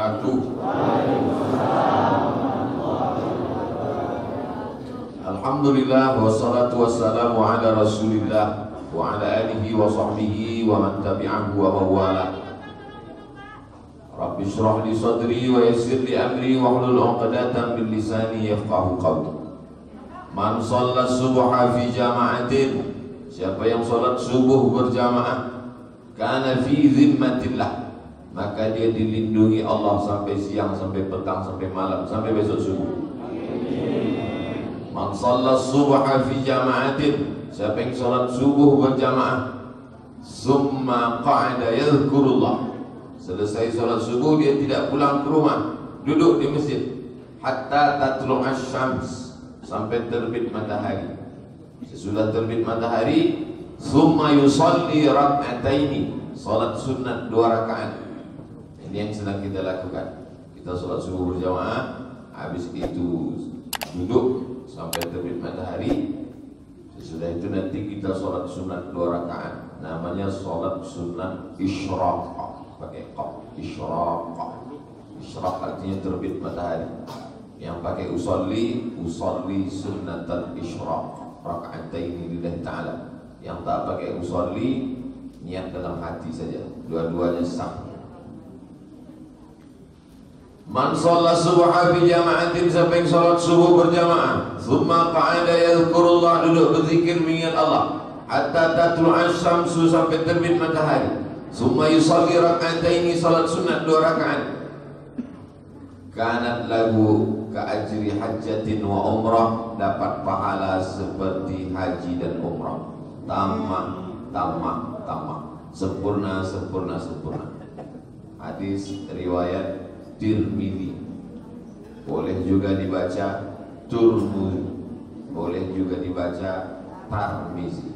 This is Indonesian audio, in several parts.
wabarakatuh. Alhamdulillah wassalatu wassalamu ala Rasulillah wa ala alihi wa sahbihi wa man tabi'ahu wa mawala. Rabbi shrah li sadri wa yassir li amri wa hlul 'uqdatam min lisani yafqahu qawli. Man shalla subha fi jama'atin, siapa yang salat subuh berjamaah, kana fi zimmatillah, maka dia dilindungi Allah sampai siang, sampai petang, sampai malam, sampai besok subuh. Man shalla subha fi jama'atin, siapa yang salat subuh berjamaah, summa qa'ada yadhkurullah, selesai salat subuh dia tidak pulang ke rumah, duduk di masjid hatta tatlu'ash syams, sampai terbit matahari. Sesudah terbit matahari, summa yusalli rak'ataini, salat sunat 2 rakaat. Ini yang sedang kita lakukan. Kita salat subuh berjamaah, habis itu duduk sampai terbit matahari. Sesudah itu nanti kita salat sunat 2 rakaat. Namanya salat sunat isyraq, pakai qaf, isyraq. Isyraq artinya terbit matahari. Yang pakai usolli sunnatal isyraq, raka'ataini lillahi ta'ala. Yang tak pakai usolli, niat dalam hati saja, dua-duanya sah. Man shalla subha fi jama'atin, siapa yang salat subuh berjamaah, thumma qa'ada yadhkurullah, duduk berzikir mengingat Allah, hatta tatlu'ash syamsu, sampai terbit matahari, thumma yusalli rak'ataini, salat sunat 2 rakaat, kanat lahu ka'ajri hajjatin wa umrah, dapat pahala seperti haji dan umrah. Tamah, sempurna. Hadis riwayat Tirmidzi. Boleh juga dibaca Turmudi, boleh juga dibaca Tarmizi.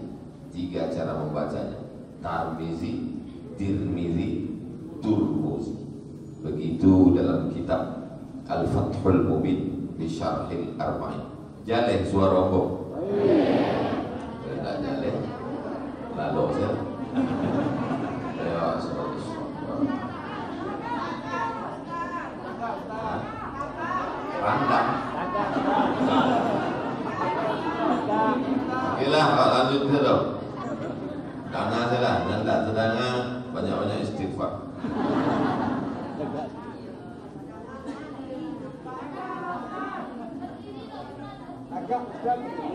3 cara membacanya: Tarmizi, Tirmidzi, Turmudi. Begitu dalam kitab Al-Fathul Mubin bi Syarhil Arba'in. Jaleh suara rombong. Tidak jaleh. Lalu saya. Ya, Randang. Okelah, Pak, lanjut kita dong. Dana saja, dan tak sedangnya banyak-banyak istighfar.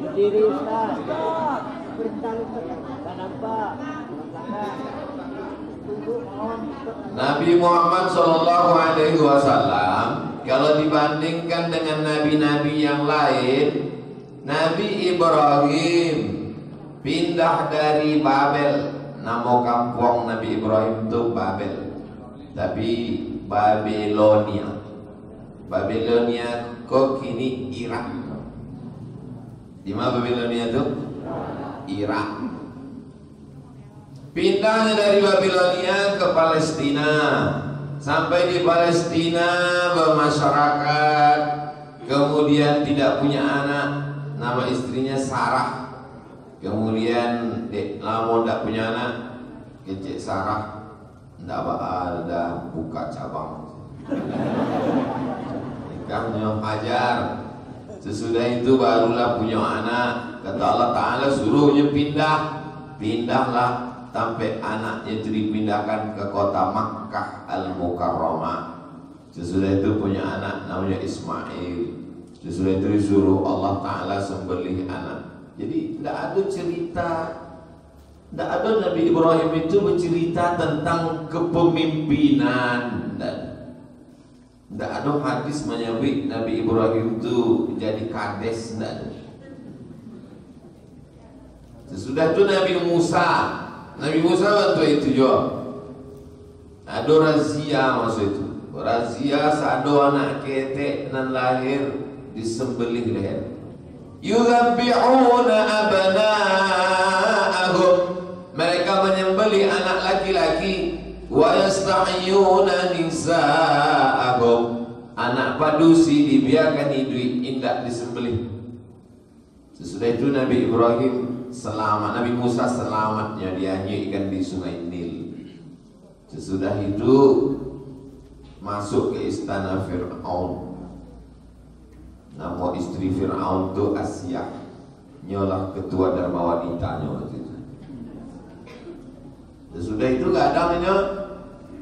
Berdiri Ustaz. Perintah Ustaz. Tak nampak. Nabi Muhammad SAW kalau dibandingkan dengan nabi-nabi yang lain, Nabi Ibrahim pindah dari Babel. Nama kampung Nabi Ibrahim itu Babel, tapi Babilonia. Babilonia kok kini Irak. Di mana Babilonia itu? Irak. Pindahnya dari Babilonia ke Palestina. Sampai di Palestina bermasyarakat, kemudian tidak punya anak, nama istrinya Sarah. Kemudian lama tidak punya anak, kecik Sarah, tidak ada buka cabang. Nikahnya Hajar. Sesudah itu barulah punya anak. Kata Allah Ta'ala suruhnya pindahlah sampai anaknya dipindahkan ke kota Makkah Al-Mukarramah. Sesudah itu punya anak namanya Ismail. Sesudah itu disuruh Allah Ta'ala sembelih anak. Jadi tidak ada cerita, tidak ada Nabi Ibrahim itu bercerita tentang kepemimpinan, dan tidak ada hadis menyebut Nabi Ibrahim itu jadi kades. Sesudah itu Nabi Musa waktu itu juga ada razia, maksud itu razia sado anak ketek nan lahir disembelih leher. Yudhabbi'una abna'ahum, mereka menyembelih anak laki-laki. Wa yastahyuna nisa'ahum, anak padusi dibiarkan hidup, indak disembelih. Sesudah itu Nabi Ibrahim selamat, Nabi Musa selamatnya dianyuikan di sungai Nil. Sesudah itu masuk ke istana Fir'aun. Nama istri Fir'aun itu Asyah. Nyolah ketua Dharma Wanitanya waktu itu. Sesudah itu kadangnya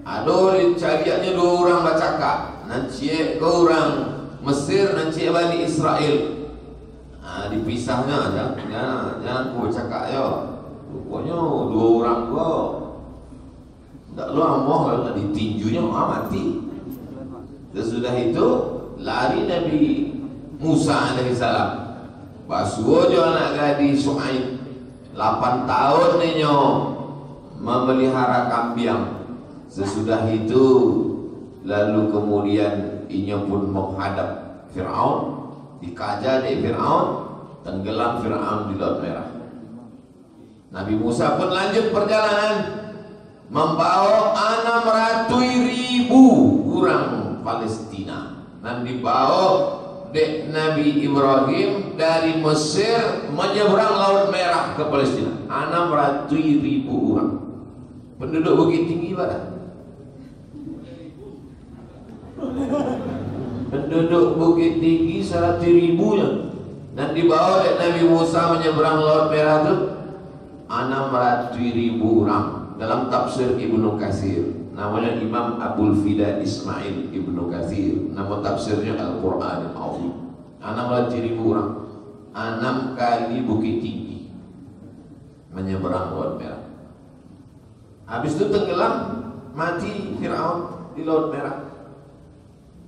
aduh cariannya 2 orang bacaka. Nanti ke orang Mesir, nanti Bani Israel. Dipisahnya jangan ku bacaka ya. Pokoknya 2 orang gua. Tak lu amoh kalau ditinjunya mati. Sesudah itu lari Nabi Musa alaihissalam. Basuh jo anak gadis Su'aib 8 tahun ninyo memelihara kambing. Sesudah itu lalu kemudian inyo pun menghadap Fir'aun, dikaja di Fir'aun, tenggelam Fir'aun di Laut Merah. Nabi Musa pun lanjut perjalanan membawa 600.000 orang Palestina dan dibawa dek Nabi Ibrahim dari Mesir menyeberang Laut Merah ke Palestina. 600.000 orang. Penduduk Bukit Tinggi pada. Penduduk Bukit Tinggi 100.000-nya. Dan dibawa dek Nabi Musa menyeberang Laut Merah itu 600.000 orang. Dalam tafsir Ibnu Katsir, namanya Imam Abul Fida Ismail Ibnu Katsir, nama tafsirnya Al-Quran Al-Azim. 600.000 orang, 6 kali Bukit Tinggi menyeberang Laut Merah. Habis itu tenggelam, mati Fir'aun di Laut Merah,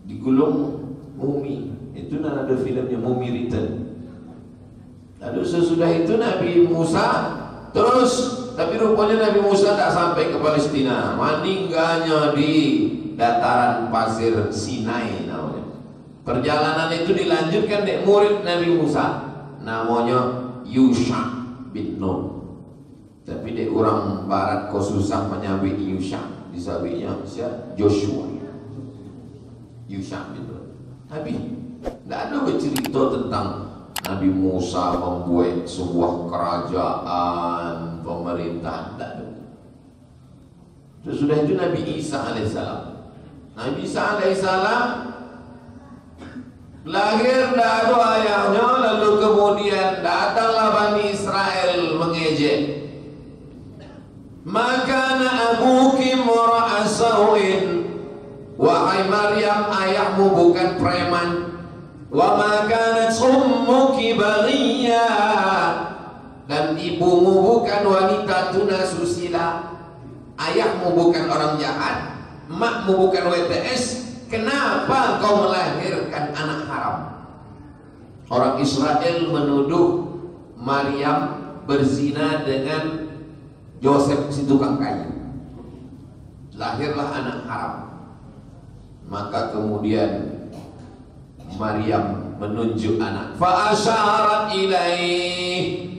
digulung mumi. Itu ada filmnya Mummy Return. Lalu sesudah itu Nabi Musa terus, tapi rupanya Nabi Musa tak sampai ke Palestina, meninggalnya di dataran pasir Sinai namanya. Perjalanan itu dilanjutkan dengan murid Nabi Musa, namanya Yusha bin Nun. Tapi di orang barat kau susah menyabit Yusha, disabitnya Joshua. Yusha bin Nun. Tapi tidak ada bercerita tentang Nabi Musa membuat sebuah kerajaan pemerintah. Tak ada. Sesudah itu Nabi Isa alaihissalam. Nabi Isa alaihissalam lahir tidak ada ayahnya, lalu kemudian datanglah Bani Israel mengejek. Maka abuki mura'a sawin, wahai Maryam, ayahmu bukan preman. Wa ma kanat ummuki baghiya, dan ibumu bukan wanita tunasusila. Ayahmu bukan orang jahat, makmu bukan WTS. Kenapa kau melahirkan anak haram? Orang Israel menuduh Maryam berzina dengan Joseph si tukang kayu. Lahirlah anak haram. Maka kemudian Maryam menunjuk anak. Fa asyarat ilaih.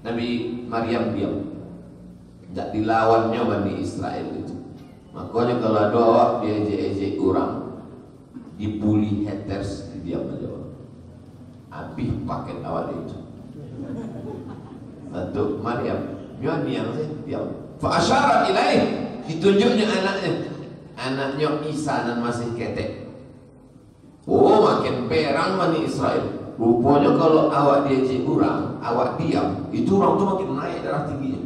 Nabi Maryam diam. Tak dilawannya Bani Israel itu. Makanya kalau ada awak diejek-ejek orang, dibully haters, diam aja. Habis paket awak itu. Untuk Maryam, dia diam saja, diam. Fa asyarat ilaih. Ditunjuknya anaknya. Anaknya Isa dan masih ketek. Oh, makin perang Bani Israel. Rupanya kalau awak diejek orang, awak diam, itu orang tu makin naik darah tingginya.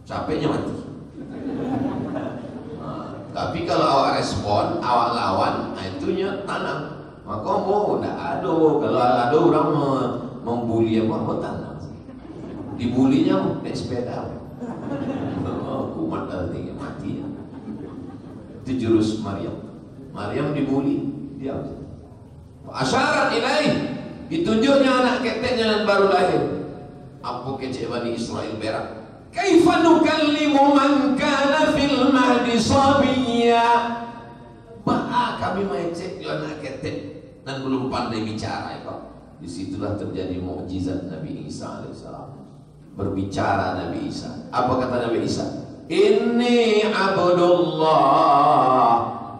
Capeknya mati. Tapi kalau awak respon, awak lawan, itunya tanam. Maka mau tidak ada. Kalau ada orang membuli apa tanam. Dibulinya naik sepeda. Kumat darah tinggi, mati. Itu jurus Maryam. Maryam dibuli. Dia asyarat ilaih, ditunjuknya anak keteknya dan baru lahir. Apa kecek Bani Israel berak? Kaifa nukallimu man kana fil mahdi sabiyya? Bah, kami mengecek anak ketek dan belum pandai bicara ya Pak. Disitulah terjadi mukjizat Nabi Isa alaihissalam. Berbicara Nabi Isa. Apa kata Nabi Isa? Inni abdullah.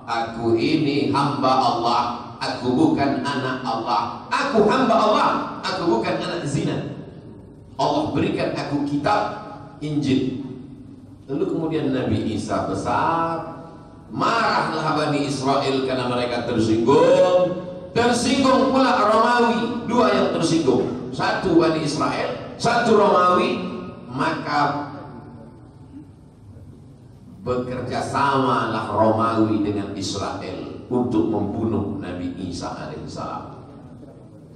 Aku ini hamba Allah. Aku bukan anak Allah. Aku hamba Allah. Aku bukan anak zina. Allah berikan aku kitab Injil. Lalu kemudian Nabi Isa besar, Marahlah Bani Israel karena mereka tersinggung. Tersinggung pula Romawi, dua yang tersinggung, satu Bani Israel, satu Romawi. Maka bekerja samalah Romawi dengan Israel untuk membunuh Nabi Isa alaihissalam.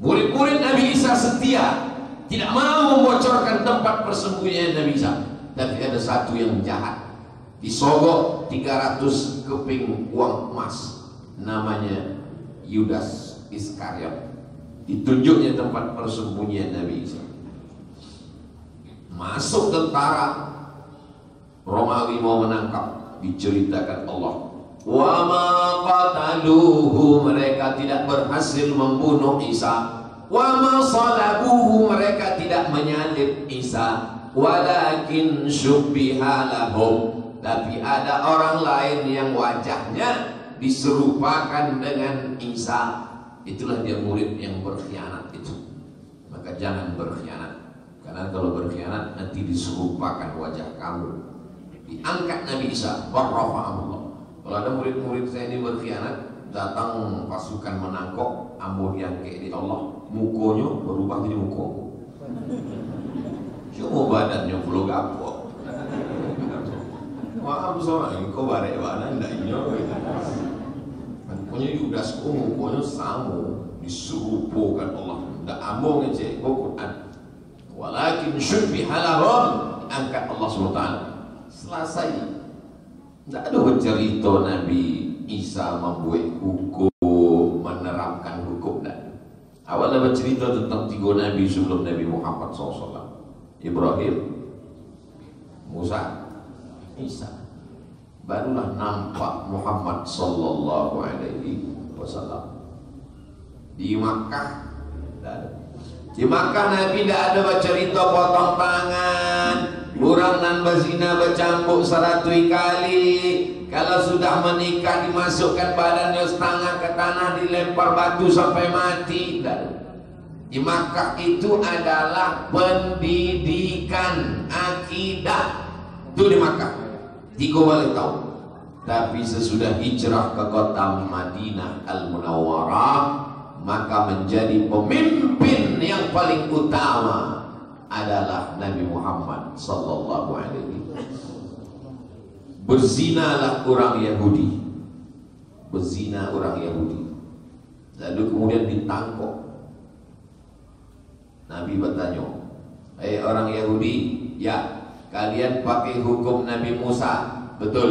Murid-murid Nabi Isa setia, tidak mau membocorkan tempat persembunyian Nabi Isa. Tapi ada satu yang jahat, disogok 300 keping uang emas, namanya Yudas Iskariot. Ditunjuknya tempat persembunyian Nabi Isa. Masuk tentara Romawi mau menangkap, diceritakan Allah, wa ma qataluhu, mereka tidak berhasil membunuh Isa. Wa ma salabuhu, mereka tidak menyalib Isa. Walakin syubbiha lahum, tapi ada orang lain yang wajahnya diserupakan dengan Isa. Itulah dia murid yang berkhianat itu. Maka jangan berkhianat, karena kalau berkhianat nanti diserupakan wajah kamu. Diangkat Nabi Isa, warrafa'ahullah. Kalau ada murid-murid saya ini berkhianat, datang pasukan menangkap, ambo diangkat di Allah, mukonya berubah jadi muko. Cuma badannya belum gapok. Maaf soalnya, kau barek badan ndak inyo. Pokoknya Yudas kau mukonya sama, diserupakan Allah. Ndak ambo ngecek kau Quran. Walakin syubbiha lahum, angkat Allah SWT. Selesai. Tidak ada cerita Nabi Isa membuat hukum, menerapkan hukum. Awalnya bercerita tentang 3 Nabi sebelum Nabi Muhammad SAW. Ibrahim, Musa, Isa. Barulah nampak Muhammad Sallallahu Alaihi Wasallam di Makkah. Di Makkah Nabi tidak ada bercerita potong tangan, orang nan berzina bercampur 100 kali. Kalau sudah menikah dimasukkan badannya setengah ke tanah, dilempar batu sampai mati. Di Makkah itu adalah pendidikan akidah. Itu di Makkah. 3 balik tahun. Tapi sesudah hijrah ke kota Madinah Al-Munawwarah, maka menjadi pemimpin yang paling utama adalah Nabi Muhammad sallallahu alaihi wasallam. Berzinalah orang Yahudi. Berzina orang Yahudi. Lalu kemudian ditangkap. Nabi bertanya, "Hei orang Yahudi, ya, kalian pakai hukum Nabi Musa, betul?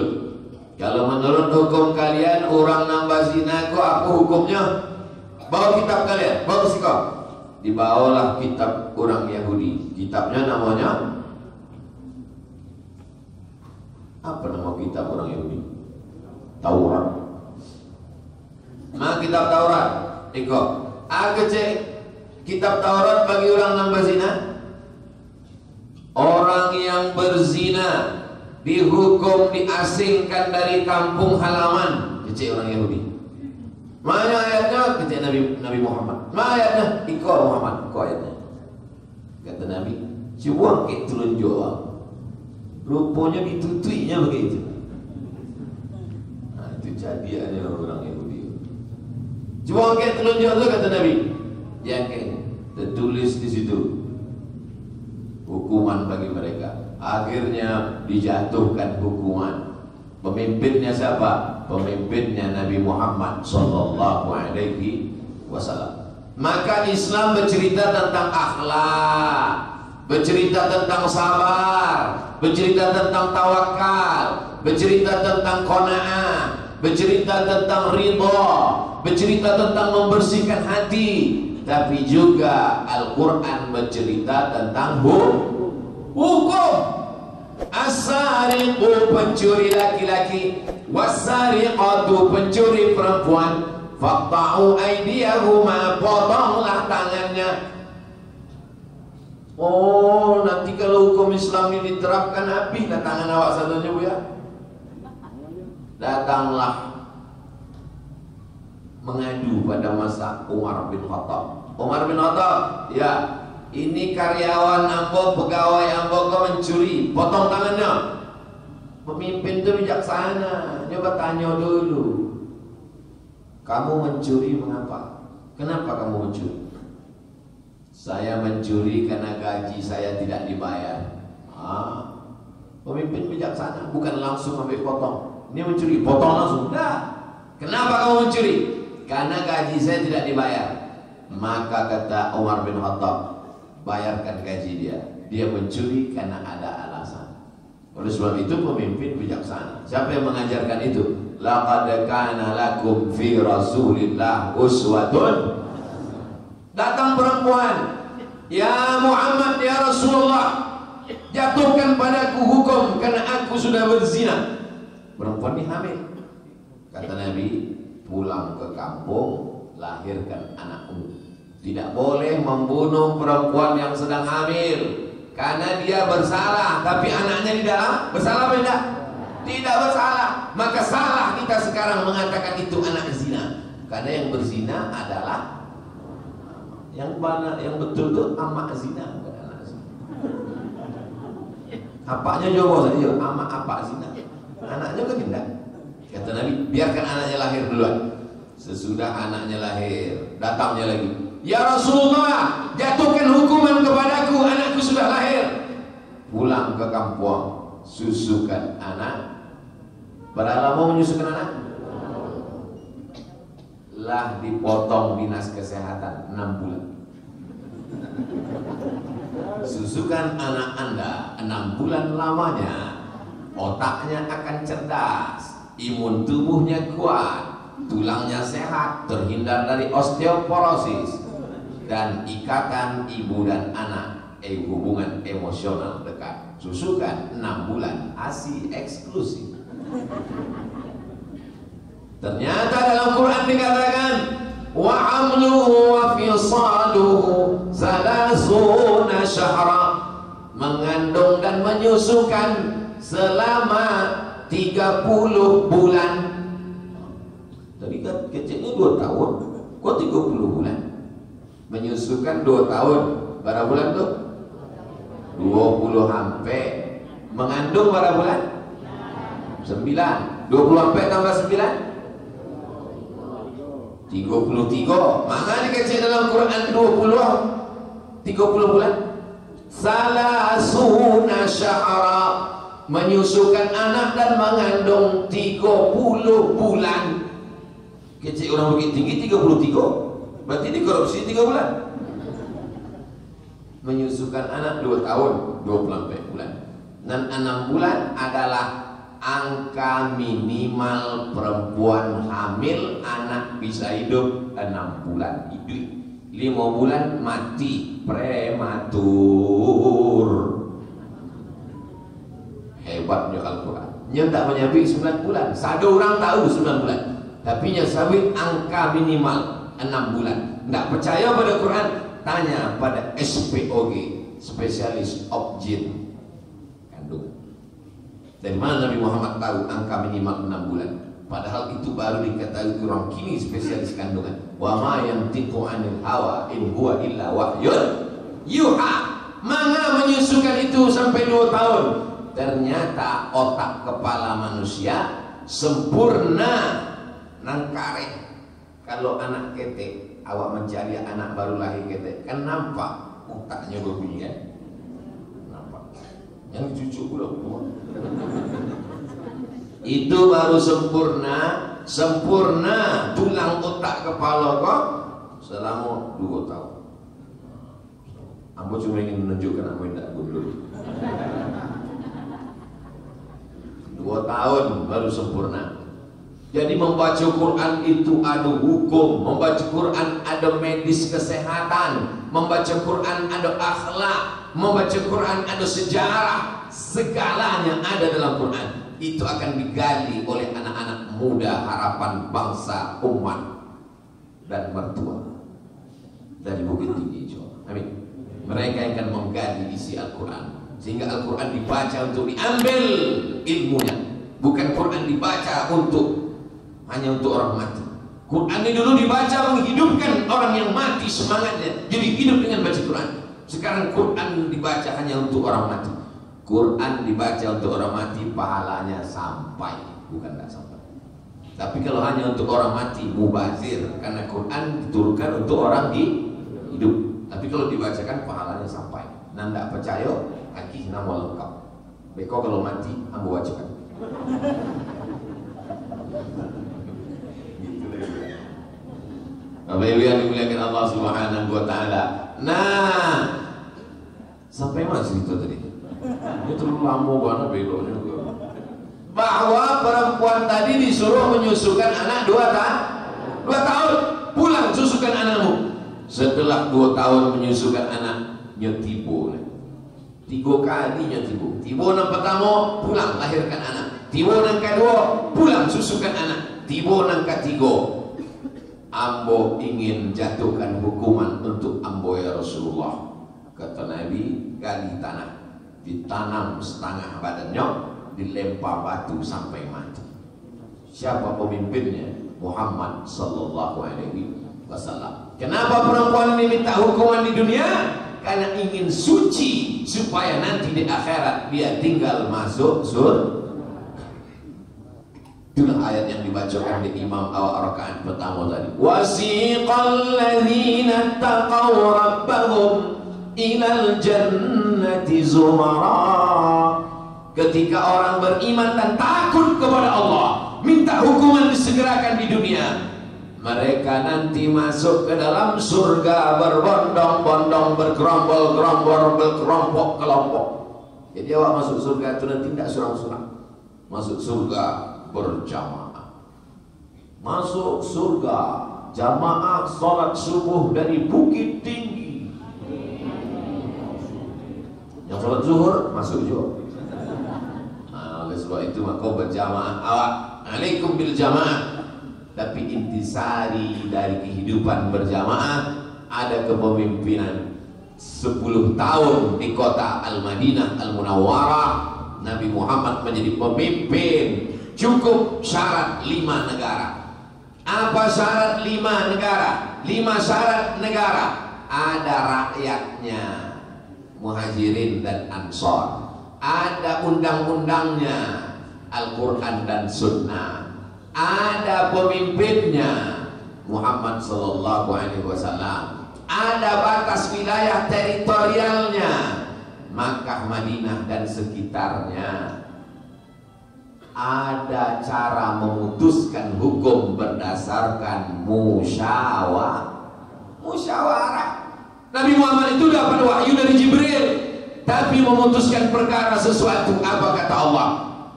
Kalau menurut hukum kalian orang nambah zina kok apa hukumnya? Bawa kitab kalian, bawa sikap." Dibawalah kitab orang Yahudi. Kitabnya namanya apa, nama kitab orang Yahudi? Taurat. Nah, kitab Taurat. Ikut. Aku cek kitab Taurat bagi orang nambah zina. Orang yang berzina dihukum diasingkan dari kampung halaman. Cek orang Yahudi. Mana ayatnya? Kata Nabi Muhammad. Mana ayatnya? Ikut Muhammad. Ikut ayatnya. Kata Nabi, coba ke telunjuk. Rupanya ditutuinya begitu. Nah, itu jadiannya orang Yahudi. Coba ke telunjuk tu, kata Nabi. Yang tertulis di situ hukuman bagi mereka. Akhirnya dijatuhkan hukuman. Pemimpinnya siapa? Pemimpinnya Nabi Muhammad sallallahu alaihi wasallam. Maka Islam bercerita tentang akhlak, bercerita tentang sabar, bercerita tentang tawakal, bercerita tentang qanaah, bercerita tentang ridha, bercerita tentang membersihkan hati. Tapi juga Al-Quran bercerita tentang hukum. As-sariqu, pencuri laki-laki, was-sariqatu, pencuri perempuan, faqta'u aydiyahuma, potonglah tangannya. Oh, nanti kalau hukum Islam ini diterapkan, habislah tangan awak satunya, Bu ya. Datanglah mengadu pada masa Umar bin Khattab. Umar bin Khattab, ya, ini karyawan ambo, pegawai ambo kau mencuri, potong tangannya. Pemimpin itu bijaksana. Coba tanya dulu, kamu mencuri mengapa? Kenapa kamu mencuri? Saya mencuri karena gaji saya tidak dibayar. Pemimpin bijaksana, bukan langsung ambil potong. Ini mencuri, potong langsung. Nah, kenapa kamu mencuri? Karena gaji saya tidak dibayar. Maka kata Umar bin Khattab, bayarkan gaji dia. Dia mencuri karena ada alasan. Oleh sebab itu pemimpin bijaksana. Siapa yang mengajarkan itu? Laqad kana lakum fi Rasulillah uswatun. Datang perempuan, ya Muhammad, ya Rasulullah, jatuhkan padaku hukum karena aku sudah berzina. Perempuan ini hamil. Kata Nabi, pulang ke kampung, lahirkan anakmu. Tidak boleh membunuh perempuan yang sedang hamil karena dia bersalah, tapi anaknya di dalam bersalah apa tidak? Tidak bersalah. Maka salah kita sekarang mengatakan itu anak zina, karena yang berzina adalah yang betul itu amak zina, bukan anak zina. Apaknya jawab saja, amak apa zina, anaknya kan tidak. Kata Nabi, biarkan anaknya lahir duluan. Sesudah anaknya lahir, datangnya lagi, ya Rasulullah, jatuhkan hukuman kepadaku, anakku sudah lahir. Pulang ke kampung, susukan anak. Padahal mau menyusukan anak, lah dipotong dinas kesehatan 6 bulan. Susukan anak Anda 6 bulan lamanya, otaknya akan cerdas, imun tubuhnya kuat, tulangnya sehat, terhindar dari osteoporosis, dan ikatan ibu dan anak, hubungan emosional dekat. Susukan 6 bulan, ASI eksklusif. Ternyata dalam Quran dikatakan, wa hamluhu wa fisaluhu salasuna syahra, mengandung dan menyusukan selama 30 bulan. Tadi kan kecilnya 2 tahun, kok 30 bulan? Menyusukan 2 tahun, berapa bulan tuh? 20 sampai. Mengandung berapa bulan? 9. 20 sampai tambah 9? 33. Maka dikasih dalam Quran 30 bulan. Salasuna syahra, menyusukan anak dan mengandung 30 bulan. Kecil orang bukit tinggi 33, berarti dikorupsi 3 bulan. Menyusukan anak 2 tahun, 24 bulan. Dan 6 bulan adalah angka minimal perempuan hamil anak bisa hidup 6 bulan hidup. 5 bulan mati prematur. Hebatnya Al-Quran. Nya tak menyabik 9 bulan. Satu orang tahu 9 bulan, tapi nya sabit angka minimal 6 bulan. Tidak percaya pada Quran, tanya pada SPOG, spesialis objin kandungan. Dari mana Nabi Muhammad tahu angka minimal 6 bulan? Padahal itu baru diketahui orang kini spesialis kandungan. Wa ma yantiqu 'anil hawa in huwa illa wahyun yuha. Manga menyusukan itu sampai 2 tahun. Ternyata otak kepala manusia sempurna nang karek. Kalau anak ketek, awak mencari anak baru lahir ketek, kan nampak otaknya berbunyi kan? Nampak. Yang cucu pula. Itu baru sempurna tulang otak kepala kok selama 2 tahun. Ambo cuma ingin menunjukkan ambo tidak gundul. 2 tahun baru sempurna. Jadi membaca Quran itu ada hukum, membaca Quran ada medis kesehatan, membaca Quran ada akhlak, membaca Quran ada sejarah, segalanya ada dalam Quran. Itu akan digali oleh anak-anak muda harapan bangsa, umat dan mertua dari Bukit Tinggi Jawa. Amin. Mereka yang akan menggali isi Al-Quran, sehingga Al-Quran dibaca untuk diambil ilmunya, bukan Quran dibaca hanya untuk orang mati. Quran ini dulu dibaca menghidupkan orang yang mati semangatnya, jadi hidup dengan baca Quran. Sekarang Quran dibaca hanya untuk orang mati. Quran dibaca untuk orang mati pahalanya sampai, bukan tidak sampai. Tapi kalau hanya untuk orang mati mubazir, karena Quran diturunkan untuk orang hidup. Tapi kalau dibacakan pahalanya sampai. Nah tidak percaya, kaki nama lengkap. Beko kalau mati, ambo bacakan. Bapak Ibu yang dimuliakan Allah Subhanahu wa taala. Nah, sampai mana cerita tadi? Ini terlalu lama banget beloknya. Bahwa perempuan tadi disuruh menyusukan anak 2 tahun. Pulang susukan anakmu. Setelah 2 tahun menyusukan anak, nyetibo. 3 kali nyetibo. Tibo yang pertama, pulang lahirkan anak. Tibo yang kedua, pulang susukan anak. Tibo yang ketiga, ambo ingin jatuhkan hukuman untuk ambo ya Rasulullah. Kata Nabi, gali tanah, ditanam setengah badannya, dilempar batu sampai mati. Siapa pemimpinnya? Muhammad sallallahu alaihi wasallam. Kenapa perempuan ini minta hukuman di dunia? Karena ingin suci supaya nanti di akhirat dia tinggal masuk surga. Itulah ayat yang dibacakan di imam awal rakaat pertama tadi. Wasiqal ladzina taqaw rabbahum ilal jannati zumara. Ketika orang beriman dan takut kepada Allah, minta hukuman disegerakan di dunia, mereka nanti masuk ke dalam surga berbondong-bondong, bergerombol-gerombol, berkelompok-kelompok. Jadi awak masuk surga itu nanti tidak surang-surang. Masuk surga berjamaah. Masuk surga jamaah salat subuh dari bukit tinggi. Yang salat zuhur masuk juga. Oleh sebab itu maka berjamaah awak. Alaikum bil jamaah. Tapi intisari dari kehidupan berjamaah ada kepemimpinan 10 tahun di kota Al-Madinah Al-Munawwarah. Nabi Muhammad menjadi pemimpin. Cukup syarat 5 negara. Apa syarat 5 negara? 5 syarat negara. Ada rakyatnya, Muhajirin dan Ansor. Ada undang-undangnya, Al-Quran dan Sunnah. Ada pemimpinnya, Muhammad sallallahu alaihi wasallam. Ada batas wilayah teritorialnya, Makkah, Madinah dan sekitarnya. Ada cara memutuskan hukum berdasarkan musyawarah. Nabi Muhammad itu dapat wahyu dari Jibril, tapi memutuskan perkara sesuatu, apa kata Allah?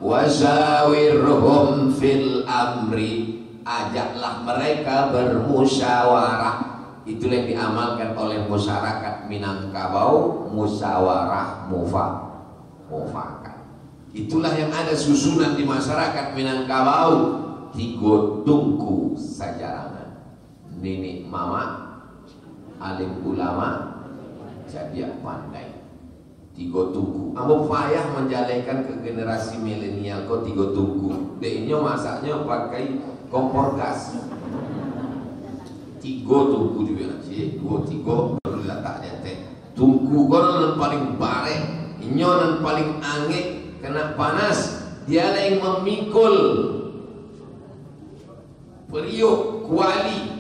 Wasyawirhum fil amri. Ajaklah mereka bermusyawarah. Itulah yang diamalkan oleh masyarakat Minangkabau, musyawarah mufakat. Itulah yang ada susunan di masyarakat Minangkabau. 3 tungku sajarangan. Nenek mama, alim ulama, jadi pandai. 3 tungku. Ambo payah menjalankan ke generasi milenial kok 3 tungku. Deknya masaknya pakai kompor gas. 3 tungku juga sih, 2-3 baru letaknya teh. Tungku konon paling bareng, inyonan paling angin. Kena panas, dia yang memikul periuk, kuali,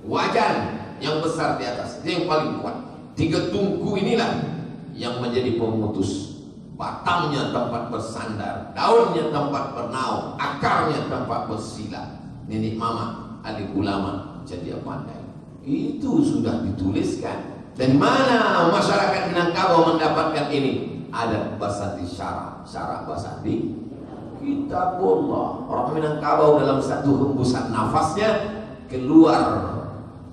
wajan yang besar di atas. Dia yang paling kuat. 3 tungku inilah yang menjadi pemutus. Batangnya tempat bersandar, daunnya tempat bernaung, akarnya tempat bersila. Nenek mama, adik ulama, jadi pandai. Itu sudah dituliskan. Dari mana masyarakat Minangkabau mendapatkan ini? Ada bahasa di syarah bahasa di kitabullah. Orang Minangkabau dalam satu hembusan nafasnya keluar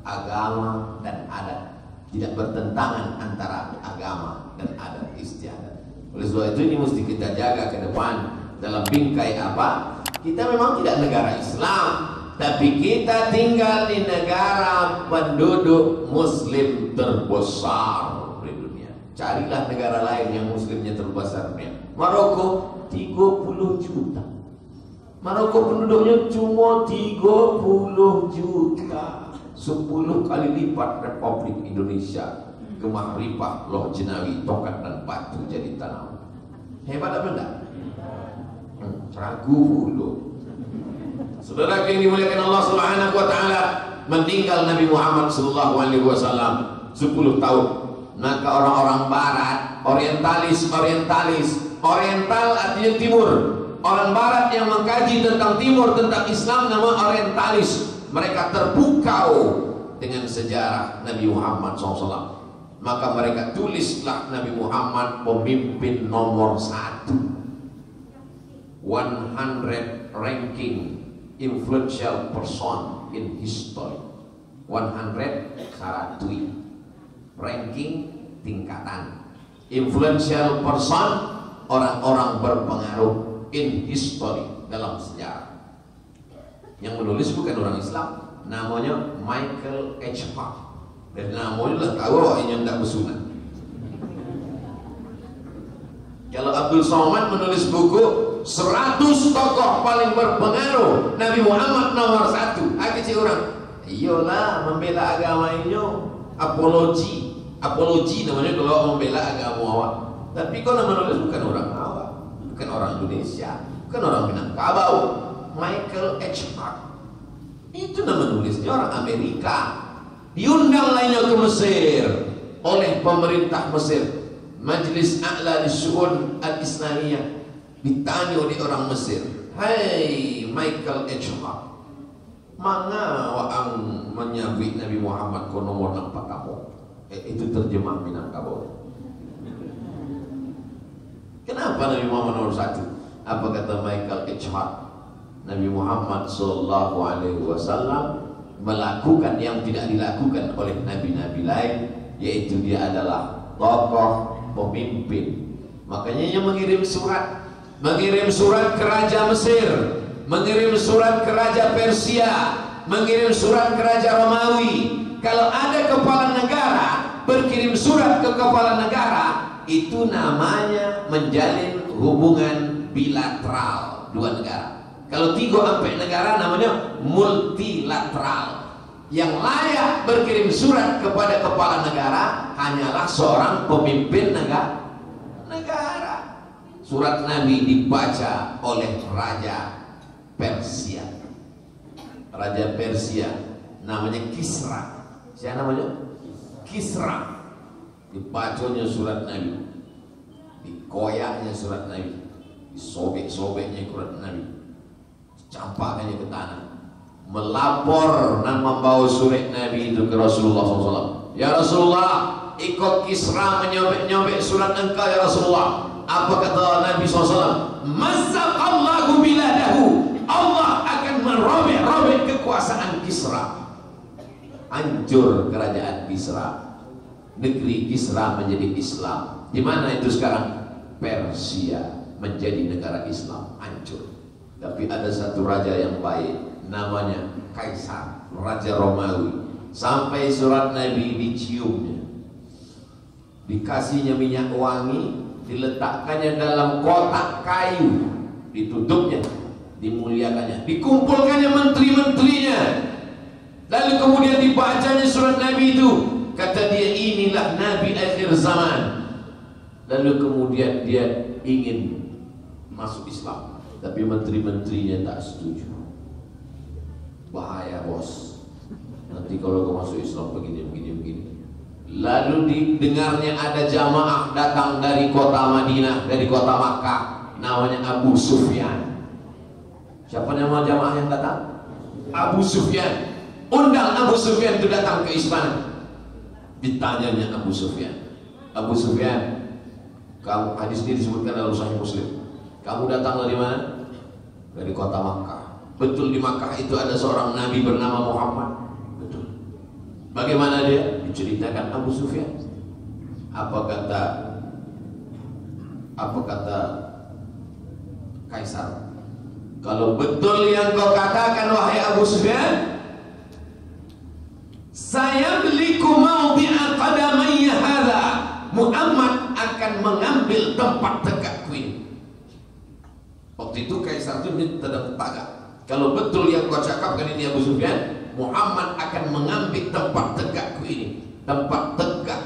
agama dan adat, tidak bertentangan antara agama dan adat istiadat. Oleh sebab itu ini mesti kita jaga ke depan. Dalam bingkai apa? Kita memang tidak negara Islam, tapi kita tinggal di negara penduduk Muslim terbesar. Carilah negara lain yang muslimnya terbesar dunia. Maroko 30 juta. Maroko penduduknya cuma 30 juta. 10 kali lipat Republik Indonesia. Gemah ripah, loh jenawi, tongkat dan batu jadi tanah. Hebat apa enggak? Ragu dulu. Saudara yang dimuliakan Allah Subhanahu wa taala, meninggal Nabi Muhammad sallallahu alaihi wasallam 10 tahun. Maka orang-orang barat, oriental artinya timur. Orang barat yang mengkaji tentang timur, tentang Islam, nama orientalis. Mereka terpukau dengan sejarah Nabi Muhammad SAW. Maka mereka tulislah Nabi Muhammad pemimpin nomor 1. 100 ranking influential person in history. 100 saratui. Ranking tingkatan. Influential person, orang-orang berpengaruh in history, dalam sejarah. Yang menulis bukan orang Islam, namanya Michael H. Hart. Dan namanya lah tahu yang tidak bersunat. Kalau Abdul Somad menulis buku 100 tokoh paling berpengaruh Nabi Muhammad nomor 1. Akhirnya orang, iyalah membela agama ini, apologi namanya kalau membela agama awak. Tapi kau nama menulis bukan orang awak, bukan orang Indonesia, bukan orang Minangkabau. Michael H. Hart itu nama nulisnya orang Amerika. Diundang lainnya ke Mesir oleh pemerintah Mesir, Majlis A'la Syu'un Al-Islamiyah. Ditanya oleh orang Mesir, "Hai Michael H. Hart, mana waang menyabik Nabi Muhammad ko nomor 4 kamu?" Itu terjemah Minangkabau. Kenapa Nabi Muhammad nomor 1? Apa kata Michael H. Hart? Nabi Muhammad sallallahu alaihi wasallam melakukan yang tidak dilakukan oleh nabi-nabi lain, yaitu dia adalah tokoh pemimpin. Makanya dia mengirim surat ke Raja Mesir, mengirim surat ke Raja Persia, mengirim surat ke Raja Romawi. Kalau ada kepala negara berkirim surat ke kepala negara, itu namanya menjalin hubungan bilateral dua negara. Kalau 3-4 negara namanya multilateral. Yang layak berkirim surat kepada kepala negara hanyalah seorang pemimpin negara. Surat Nabi dibaca oleh Raja Persia. Raja Persia namanya Kisra. Siapa namanya? Kisra. Dibacanya surat Nabi, dikoyaknya surat Nabi, disobek-sobeknya surat Nabi, campaknya ke tanah, melapor dan membawa surat Nabi itu ke Rasulullah SAW. "Ya Rasulullah, ikut Kisra menyobek-nyobek surat engkau ya Rasulullah." Apa kata Nabi SAW? "Mazzaqallahu biladahu." Allah akan merobek-robek kekuasaan Kisra. Hancur kerajaan Kisra. Negeri Kisra menjadi Islam. Di mana itu sekarang? Persia menjadi negara Islam, hancur. Tapi ada satu raja yang baik, namanya Kaisar, Raja Romawi. Sampai surat Nabi diciumnya, dikasihnya minyak wangi, diletakkannya dalam kotak kayu, ditutupnya, dimuliakannya, dikumpulkannya menteri-menterinya, lalu kemudian dibacanya surat Nabi itu. Kata dia, inilah Nabi akhir zaman. Lalu kemudian dia ingin masuk Islam, tapi menteri-menterinya tak setuju. Bahaya bos, nanti kalau kau masuk Islam begini. Lalu didengarnya ada jamaah datang dari kota Madinah, dari kota Makkah, namanya Abu Sufyan. Siapa nama jamaah yang datang? Abu Sufyan. Undang Abu Sufyan itu datang ke istana. Ditanyanya Abu Sufyan, "Abu Sufyan, kamu," hadis ini disebutkan dalam Sahih Muslim, "kamu datang dari mana?" "Dari kota Makkah." "Betul di Makkah itu ada seorang nabi bernama Muhammad?" "Betul." "Bagaimana dia?" Diceritakan Abu Sufyan. Apa kata Kaisar? "Kalau betul yang kau katakan wahai Abu Sufyan, saya beliku mawdi'a qadamayya hadha." Muhammad akan mengambil tempat tegakku ini. Waktu itu Kaisar itu tidak tegak. Kalau betul yang kau cakapkan ini Abu Sufyan, Muhammad akan mengambil tempat tegakku ini. Tempat tegak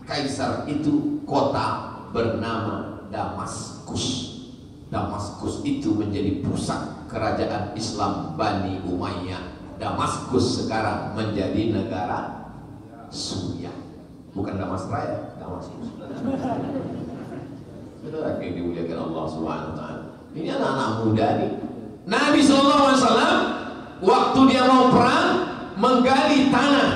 Kaisar itu kota bernama Damas. Damaskus. Damaskus itu menjadi pusat kerajaan Islam Bani Umayyah. Damaskus sekarang menjadi negara Suriah. Bukan Damas Raya, Damaskus. Saudara yang dimuliakan Allah Subhanahu wa taala. Ini anak-anak muda nih. Nabi SAW waktu dia mau perang menggali tanah.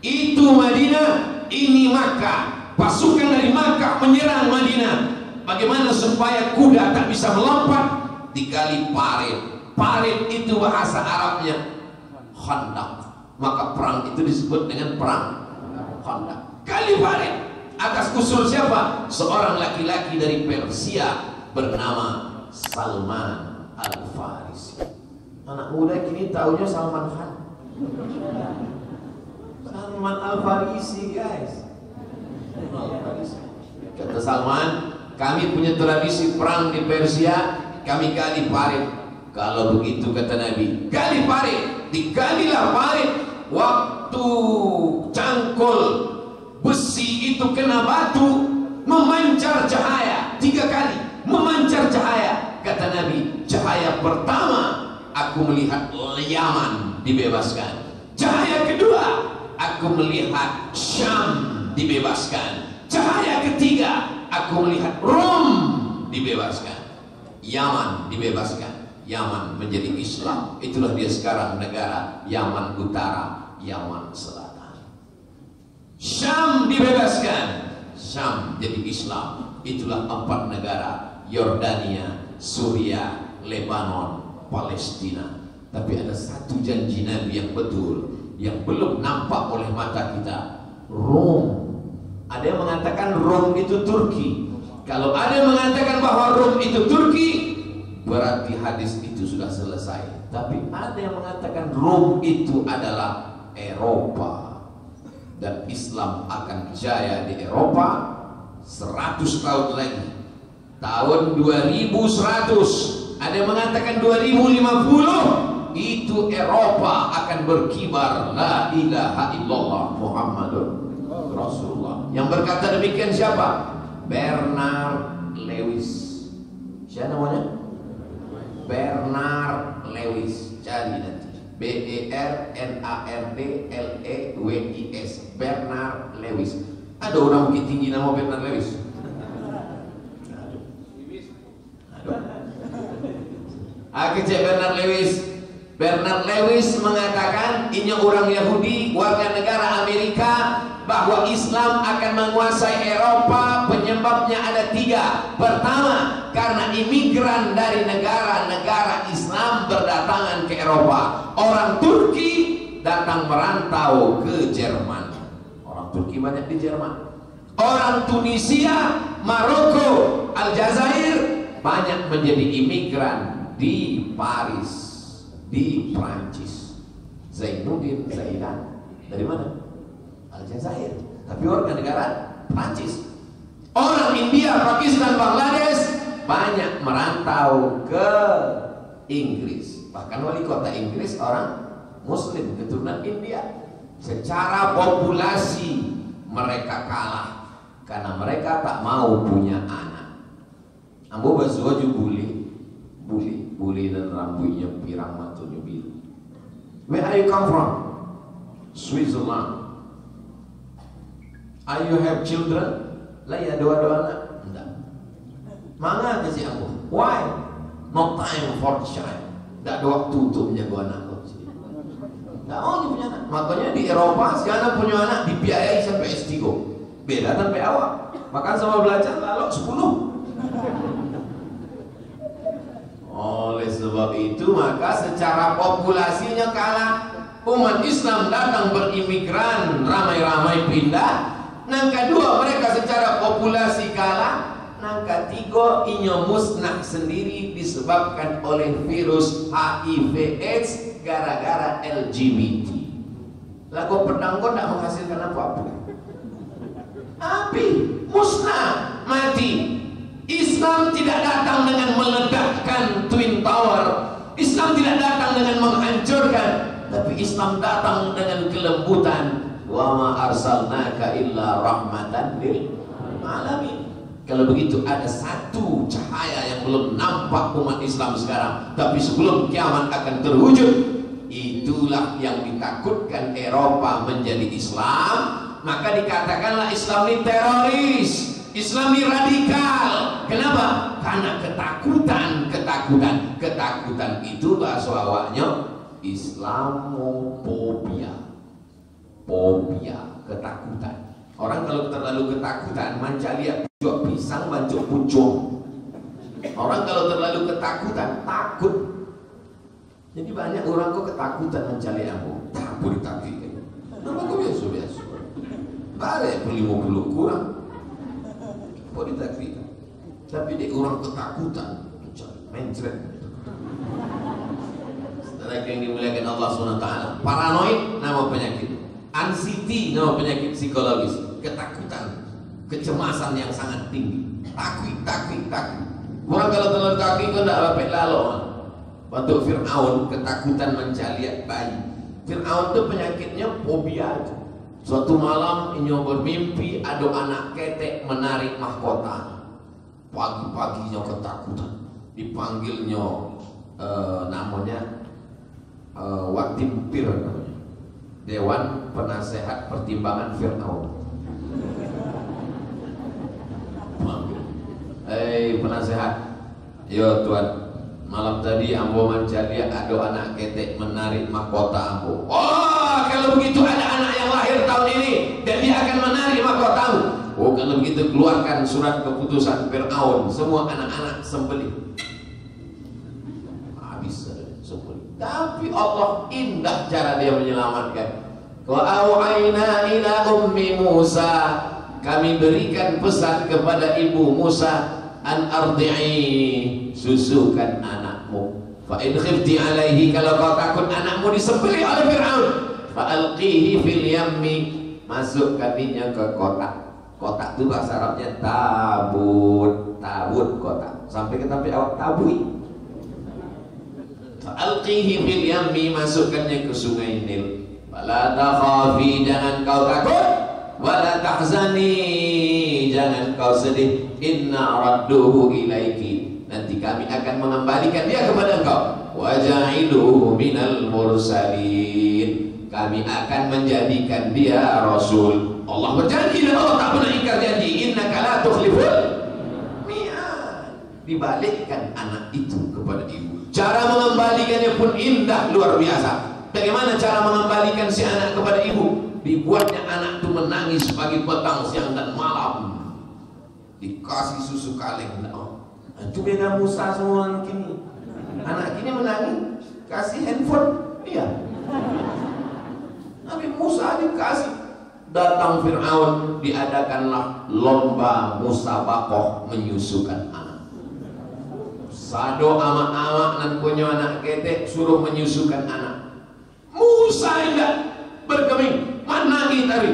Itu Madinah, ini Makkah. Pasukan dari Makkah menyerang Madinah. Bagaimana supaya kuda tak bisa melompat? Digali parit. Parit itu bahasa Arabnya Khandaq. Maka perang itu disebut dengan perang Khandaq. Gali parit. Atas usul siapa? Seorang laki-laki dari Persia bernama Salman Al-Farisi. Anak muda kini taunya Salman Khan. Salman Al-Farisi, guys. Kata Salman, kami punya tradisi perang di Persia, kami gali parit. Kalau begitu kata Nabi, gali parit. Digalilah parit. Waktu cangkul besi itu kena batu, memancar cahaya 3 kali, memancar cahaya. Kata Nabi, cahaya pertama aku melihat Yaman dibebaskan. Cahaya kedua aku melihat Syam dibebaskan. Cahaya ketiga aku melihat Rom dibebaskan. Yaman dibebaskan. Yaman menjadi Islam. Itulah dia sekarang negara Yaman Utara, Yaman Selatan. Syam dibebaskan. Syam jadi Islam. Itulah 4 negara: Yordania, Suriah, Lebanon, Palestina. Tapi ada satu janji Nabi yang betul, yang belum nampak oleh mata kita. Rom. Ada yang mengatakan Rom itu Turki. Kalau ada yang mengatakan bahwa Rom itu Turki, berarti hadis itu sudah selesai. Tapi ada yang mengatakan Rom itu adalah Eropa, dan Islam akan jaya di Eropa 100 tahun lagi. Tahun 2100, ada yang mengatakan 2050, itu Eropa akan berkibar la ilaha illallah Muhammadur Rasulullah. Yang berkata demikian siapa? Bernard Lewis. Siapa namanya? Bernard Lewis. Cari nanti. Bernardlewis. Bernard Lewis. Ada orang bukit tinggi nama Bernard Lewis? Aku cek Bernard Lewis. Bernard Lewis mengatakan ini orang Yahudi warga negara Amerika, bahwa Islam akan menguasai Eropa. Penyebabnya ada 3. Pertama, karena imigran dari negara-negara Islam berdatangan ke Eropa. Orang Turki datang merantau ke Jerman. Orang Turki banyak di Jerman. Orang Tunisia, Maroko, Aljazair banyak menjadi imigran di Paris, di Prancis. Zainuddin Zaidan dari mana? Aljazair, tapi warga negara Prancis. Orang India, Pakistan, Bangladesh banyak merantau ke Inggris. Bahkan wali kota Inggris orang Muslim keturunan India. Secara populasi mereka kalah karena mereka tak mau punya anak. Ambo basuaju buli dan rambutnya pirang matunya biru. Where are you come from? Switzerland. Are you have children? Lah ya, 2 anak. Enggak. Mana kasih aku? Why? No time for child. Enggak ada waktu untuk menjaga anak. Enggak mau punya anak. Makanya di Eropa si anak punya anak dibiayai sampai S3. Beda sampai awal. Makan sama belajar lalu 10. Oleh sebab itu maka secara populasinya kalah. Umat Islam datang berimigran, ramai-ramai pindah. Nang kedua mereka secara populasi kalah. Nang ketiga inyo musnah sendiri disebabkan oleh virus HIV/AIDS gara-gara LGBT. Lagu pedang kok tidak menghasilkan apa-apa. Api musnah mati. Islam tidak datang dengan meledakkan Twin Tower. Islam tidak datang dengan menghancurkan, tapi Islam datang dengan kelembutan. Wa ma arsalnaka illa rahmatan lil alamin. Kalau begitu ada satu cahaya yang belum nampak umat Islam sekarang, tapi sebelum kiamat akan terwujud. Itulah yang ditakutkan Eropa menjadi Islam. Maka dikatakanlah Islam ini teroris, Islam ini radikal. Kenapa? Karena ketakutan itu bahasa awalnya Islamofobia, ketakutan. Orang kalau terlalu ketakutan manca lihat bujuk pisang, banjuk pucung. Orang kalau terlalu ketakutan takut. Jadi banyak orang kok ketakutan manca lihat aku takut ditakut. Nama kok biasa. Bare perlu kurang. Kok ditakut. Tapi dia orang ketakutan mencret. Setelah yang dimuliakan Allah SWT, paranoid nama penyakit, anxiety nama penyakit psikologis, ketakutan, kecemasan yang sangat tinggi, takut. Orang kalau terlalu takut kan tidak dapat lalu. Waktu Fir'aun ketakutan mencaliat bayi. Fir'aun itu penyakitnya fobia. Suatu malam inyo bermimpi ada anak ketek menarik mahkota. Pagi-paginya ketakutan. Dipanggilnya namanya Watimpir namanya, Dewan Penasehat Pertimbangan Fir'aun. Penasehat, yo tuan, malam tadi ambo mencari ada anak ketek menarik mahkota ambo. Oh, kalau begitu ada anak yang lahir tahun ini dan dia akan menarik mahkotamu. Oh, kalau begitu keluarkan surat keputusan Fir'aun, semua anak-anak sembelih. Tapi Allah indah cara dia menyelamatkan. Wa au'aina ila ummi Musa, kami berikan pesan kepada ibu Musa, an ardi'i, susukan anakmu. Fa in khifti alaihi, kalau kau takut anakmu disembelih oleh Fir'aun, fa alqihi fil yammi, masukkan dia ke kotak. Kotak itu bahasa Arabnya tabut kotak. Sampai ke tapi awak tabui. Alqihi fil yammi, masukkannya ke sungai Nil. Wala takhafi, jangan kau takut. Wala tahzani, jangan kau sedih. Inna radduhu ilaiki, nanti kami akan mengembalikan dia kepada engkau. Waja'iluhu minal mursalin, kami akan menjadikan dia rasul. Allah berjanji dan Allah tak pernah ingkar janji. Innaka la tukhliful mi'ad. Dibalikkan anak itu kepada ibu. Cara mengembalikannya pun indah luar biasa. Bagaimana cara mengembalikan si anak kepada ibu? Dibuatnya anak itu menangis pagi, petang, siang dan malam. Dikasih susu kaleng. Itu beda Musa semua anak kini. Anak kini menangis, kasih handphone. Iya. Nabi Musa dikasih. Datang Fir'aun, diadakanlah lomba musabaqah menyusukan anak. Sado amak-amak dan punya anak ketek suruh menyusukan anak. Musa enggak bergeming, menangis tadi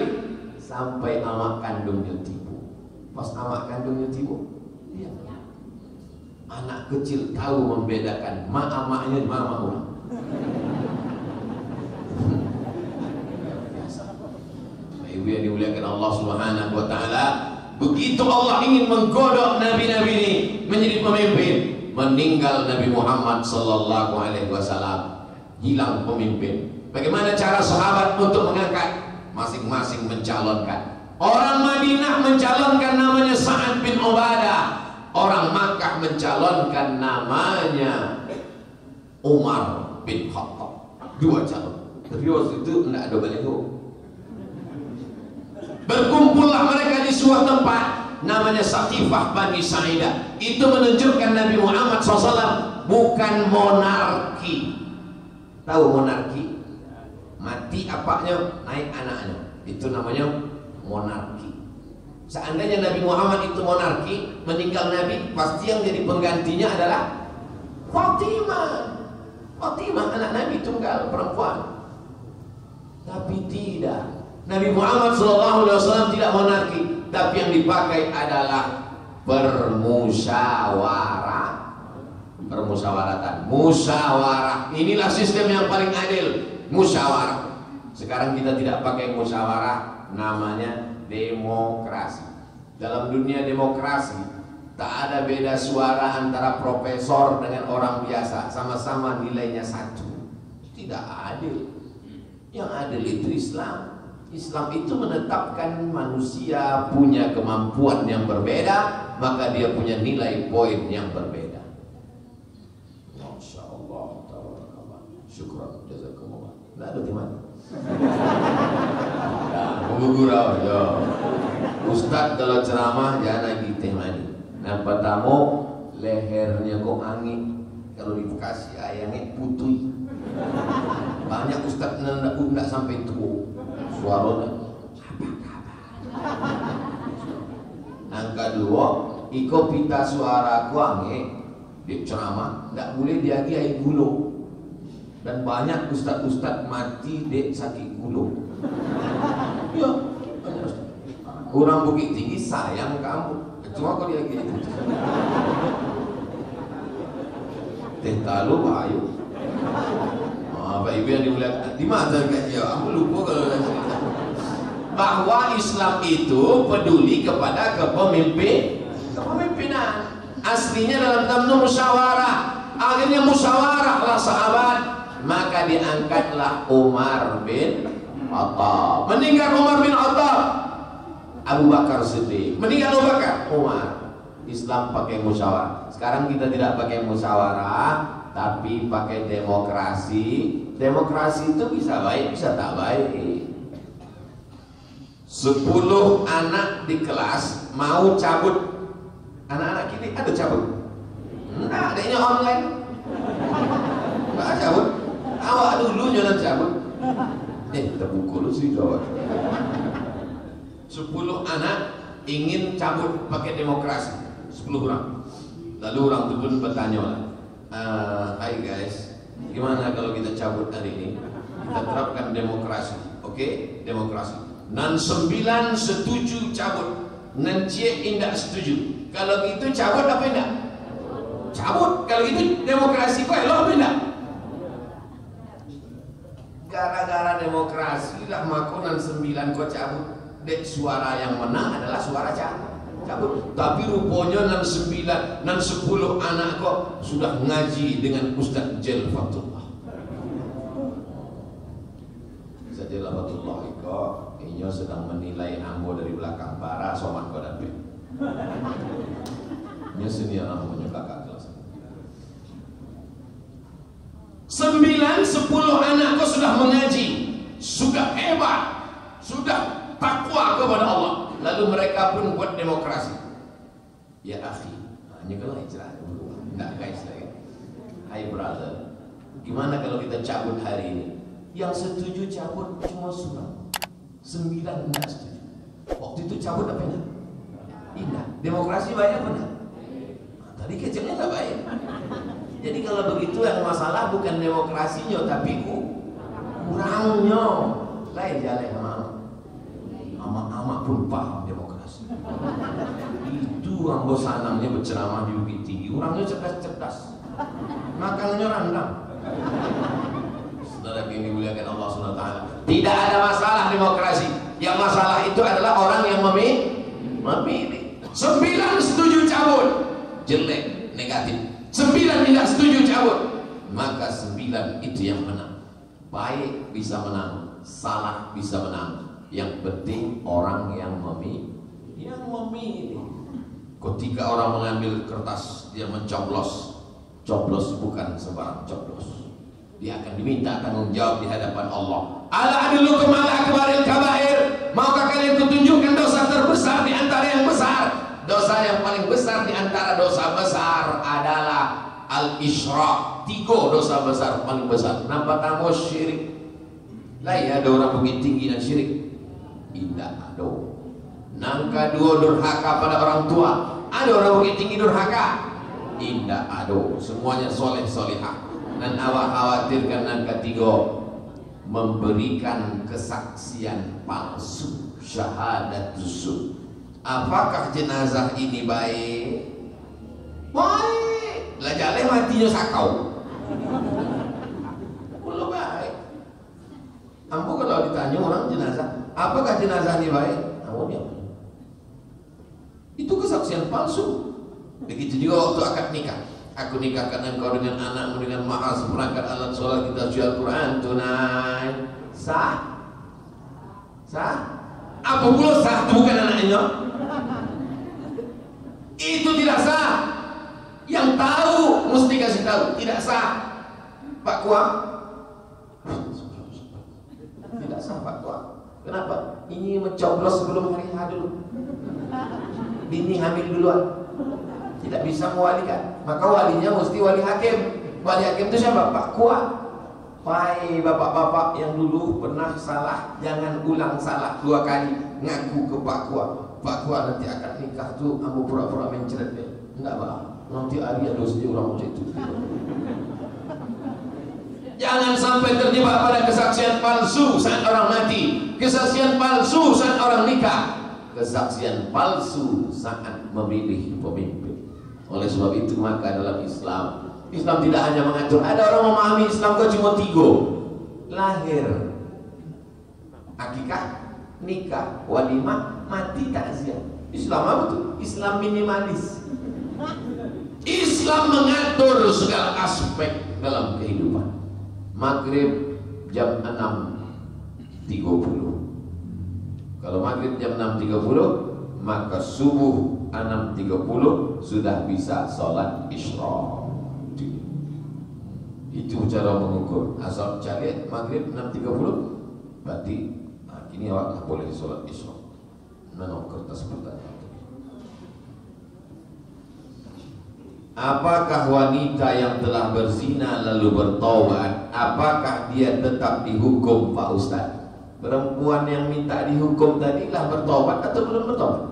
sampai amak kandungnya tibu. Pas amak kandungnya tibu, iya. Anak kecil tahu membedakan amaknya mama orang. Ibu yang dimuliakan Allah Subhanahu wa taala, begitu Allah ingin menggodok nabi-nabi ini menjadi pemimpin. Meninggal Nabi Muhammad sallallahu alaihi wasallam, hilang pemimpin. Bagaimana cara sahabat untuk mengangkat? Masing-masing mencalonkan. Orang Madinah mencalonkan namanya Sa'ad bin Ubadah. Orang Makkah mencalonkan namanya Umar bin Khattab. Dua calon. Tapi waktu itu tidak ada baliho. Berkumpullah mereka di suatu tempat namanya Saqifah Bani Sa'idah. Itu menunjukkan Nabi Muhammad SAW bukan monarki. Tahu monarki? Mati apanya, naik anaknya. Itu namanya monarki. Seandainya Nabi Muhammad itu monarki, meninggal Nabi, pasti yang jadi penggantinya adalah Fatimah. Fatimah anak Nabi tunggal perempuan. Tapi tidak. Nabi Muhammad SAW tidak monarki. Tapi yang dipakai adalah permusyawaratan. Musyawarah. Inilah sistem yang paling adil. Musyawarah. Sekarang kita tidak pakai musyawarah, namanya demokrasi. Dalam dunia demokrasi tak ada beda suara antara profesor dengan orang biasa, sama-sama nilainya 1. Tidak adil. Yang adil itu Islam. Islam itu menetapkan manusia punya kemampuan yang berbeda, maka dia punya nilai poin yang berbeda. Masya Allah, tabarakallah, syukran, jazakumullah. Tidak ada teman. Gurau, ya. Ustadz kalau ceramah jangan lagi teh mani. Yang pertama lehernya kok angin, kalau dikasih ayamnya putih. Banyak ustadz ndak sampai tua suaranya. Yang kedua, iko pita suara kuange di ceramah ndak boleh diagi air gulung. Dan banyak ustadz mati dek sakit gulung. Ya, kurang Bukit Tinggi sayang kamu. Cuma kau diagi. Teh talu ayo. Bapak Ibu yang dimuliakan, di mana ya? Aku lupa kalau cerita. Bahwa Islam itu peduli kepada kepemimpinan. Aslinya dalam tamnu musyawarah. Akhirnya musyawarahlah sahabat. Maka diangkatlah Umar bin Khattab. Meninggal Umar bin Khattab, Abu Bakar Siddiq. Meninggal Abu Bakar, Umar. Islam pakai musyawarah. Sekarang kita tidak pakai musyawarah, tapi pakai demokrasi. Demokrasi itu bisa baik, bisa tak baik. 10 anak di kelas mau cabut. Anak-anak kini ada cabut? Enggak, adanya online. Enggak cabut. Awak dulu jangan cabut. Terpukul sih jawab. 10 anak ingin cabut pakai demokrasi. 10 orang. Lalu orang itu pun bertanya lah. Hai guys, gimana kalau kita cabut hari ini? Kita terapkan demokrasi. Oke? Demokrasi. Nan 9 setuju cabut. Nan cie indak setuju. Kalau itu cabut apa indak? Cabut. Kalau itu demokrasi kok elok apa indak? Gara-gara demokrasi lah makonan 9 kok cabut. Dek suara yang menang adalah suara cabut. Tapi rupanya nan 9, nan 10 anak kok sudah ngaji dengan Ustaz Jel Fatullah. Ustaz Jel Fatullah kok inyo sedang menilai ambo dari belakang para somat kau dapat. Nya senior ambonya kakak kelas. 9, 10 anak kok sudah mengaji, sudah hebat, sudah takwa kepada Allah. Lalu mereka pun buat demokrasi. Ya akhi, hanya kalau hijrah dulu, enggak guys lagi. Hai brother, gimana kalau kita cabut hari ini? Yang setuju cabut cuma 9 enggak setuju. Waktu itu cabut apa enggak? Indah. Demokrasi baik apa enggak? Tadi kecilnya enggak baik. Jadi kalau begitu yang masalah bukan demokrasinya, tapi kurangnya. Lain jalan amak pun paham demokrasi. Itu orang bosanamnya berceramah di Bukit Tinggi. Orangnya cerdas-cerdas, makanannya randang. Saudara yang dimuliakan Allah SWT, tidak ada masalah demokrasi. Yang masalah itu adalah orang yang memilih. 9 setuju cabut, jelek, negatif. 9 tidak setuju cabut, maka 9 itu yang menang. Baik bisa menang, salah bisa menang. Yang penting orang yang memilih. Ketika orang mengambil kertas, dia mencoblos. Coblos bukan sembarang coblos. Dia akan diminta tanggung jawab di hadapan Allah. Ala adullukum ala akbaril kabair. Maukah kalian kutunjukkan dosa terbesar di antara yang besar? Dosa yang paling besar di antara dosa besar adalah al-isyrak. 3 dosa besar paling besar. Nampak tamu syirik. Lah ya, ada orang Bukit Tinggi dan syirik. Indah ada. Nangka 2 durhaka pada orang tua. Ada orang Bukit Tinggi durhaka. Indah ada. Semuanya soleh solehah. Dan awak khawatirkan nangka 3 memberikan kesaksian palsu, syahadat zur. Apakah jenazah ini baik? Baik. Lah jale matinya sakau. Belum baik. Ambo kalau ditanya orang jenazah, apakah jenazah ini baik? Ambo diam. kesaksian palsu. Begitu juga waktu akad nikah. Aku nikahkan engkau dengan anakmu dengan mahar seperangkat alat sholat, kita baca Al-Quran tunai. Sah? Sah? Apa pula sah? Itu bukan anaknya. Itu tidak sah. Yang tahu mesti kasih tahu, tidak sah. Pak Kua, tidak sah Pak Kua. Kenapa? Ini mencoblos sebelum hari H dulu. Bini hamil duluan, tidak bisa mewalikan. Maka walinya mesti wali hakim. Wali hakim itu siapa? Pak Kua. Wahai bapak-bapak yang dulu pernah salah, jangan ulang salah 2 kali. Ngaku ke Pak Kua. Pak Kua nanti akan nikah tuh, kamu pura-pura mencret dia. Enggak Pak, nanti ada dosa orang macam itu. Jangan sampai terjebak pada kesaksian palsu saat orang mati, kesaksian palsu saat orang nikah, kesaksian palsu saat memilih pemimpin. Oleh sebab itu maka dalam Islam tidak hanya mengatur. Ada orang memahami Islam kok cuma 3: lahir, akikah, nikah, walimah, mati, takziah. Islam apa tuh? Islam minimalis. Islam mengatur segala aspek dalam kehidupan. Maghrib jam 6.30. Kalau maghrib jam 6.30, maka subuh 6.30 sudah bisa sholat isyraq. Itu cara mengukur. Asal cari maghrib 6.30, berarti kini awak boleh sholat isyraq. Mana kertas pertanyaan? Apakah wanita yang telah berzina lalu bertaubat, apakah dia tetap dihukum Pak Ustaz? Perempuan yang minta dihukum tadi lah bertaubat atau belum bertaubat?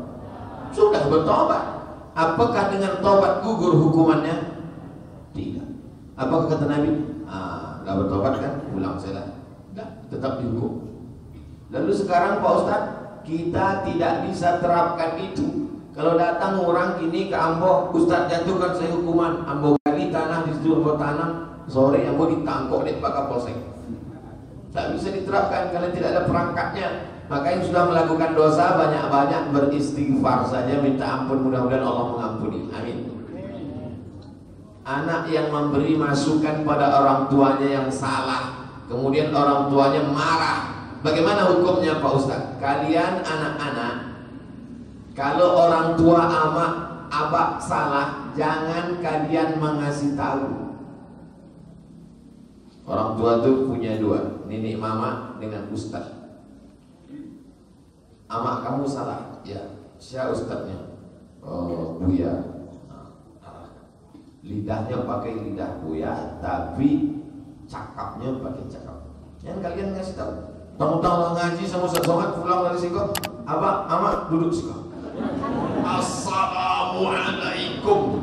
Sudah bertaubat. Apakah dengan taubat gugur hukumannya? Tidak. Apakah kata Nabi? Dah bertaubat kan? Ulang saja. Dah, tetap dihukum. Lalu sekarang Pak Ustaz, kita tidak bisa terapkan itu. Kalau datang orang gini ke Ambo, Ustaz jatuhkan saya hukuman, Ambo gali tanah di situ, Ambo tanam, sore Ambo ditangkap di Pak Kapolsek. Tak bisa diterapkan karena tidak ada perangkatnya. Maka yang sudah melakukan dosa banyak-banyak beristighfar saja, minta ampun, mudah-mudahan Allah mengampuni. Amin. Anak yang memberi masukan pada orang tuanya yang salah, kemudian orang tuanya marah, bagaimana hukumnya Pak Ustaz? Kalian anak-anak, kalau orang tua abak salah, jangan kalian mengasih tahu. Orang tua itu punya 2, nenek mama dengan ustaz. Amak kamu salah, ya. Siapa ustaznya? Oh, Buya. Lidahnya pakai lidah Buya, tapi cakapnya pakai cakap. Jangan kalian ngasih tahu. Tahu-tahu ngaji sama Ustaz Somad, pulang dari situ, abak, amak duduk situ. Assalamualaikum.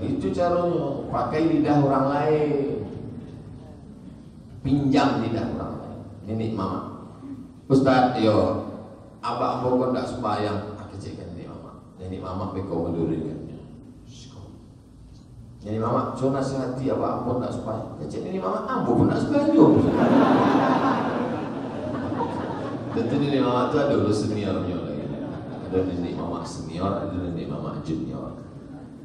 Itu caranya, pakai lidah orang lain, pinjam lidah orang lain. Nenek mama, Ustaz, yo, abang ambok tak sembahyang, kecilkan nenek mama beko mendurikannya. Nenek mama, so nasihati abang ambok tak sembahyang, kecil nenek mama, ambok pun tak sembahyang. Tentu nenek mama itu ada seniornya lagi. Ada nenek mama senior, ada nenek mama junior.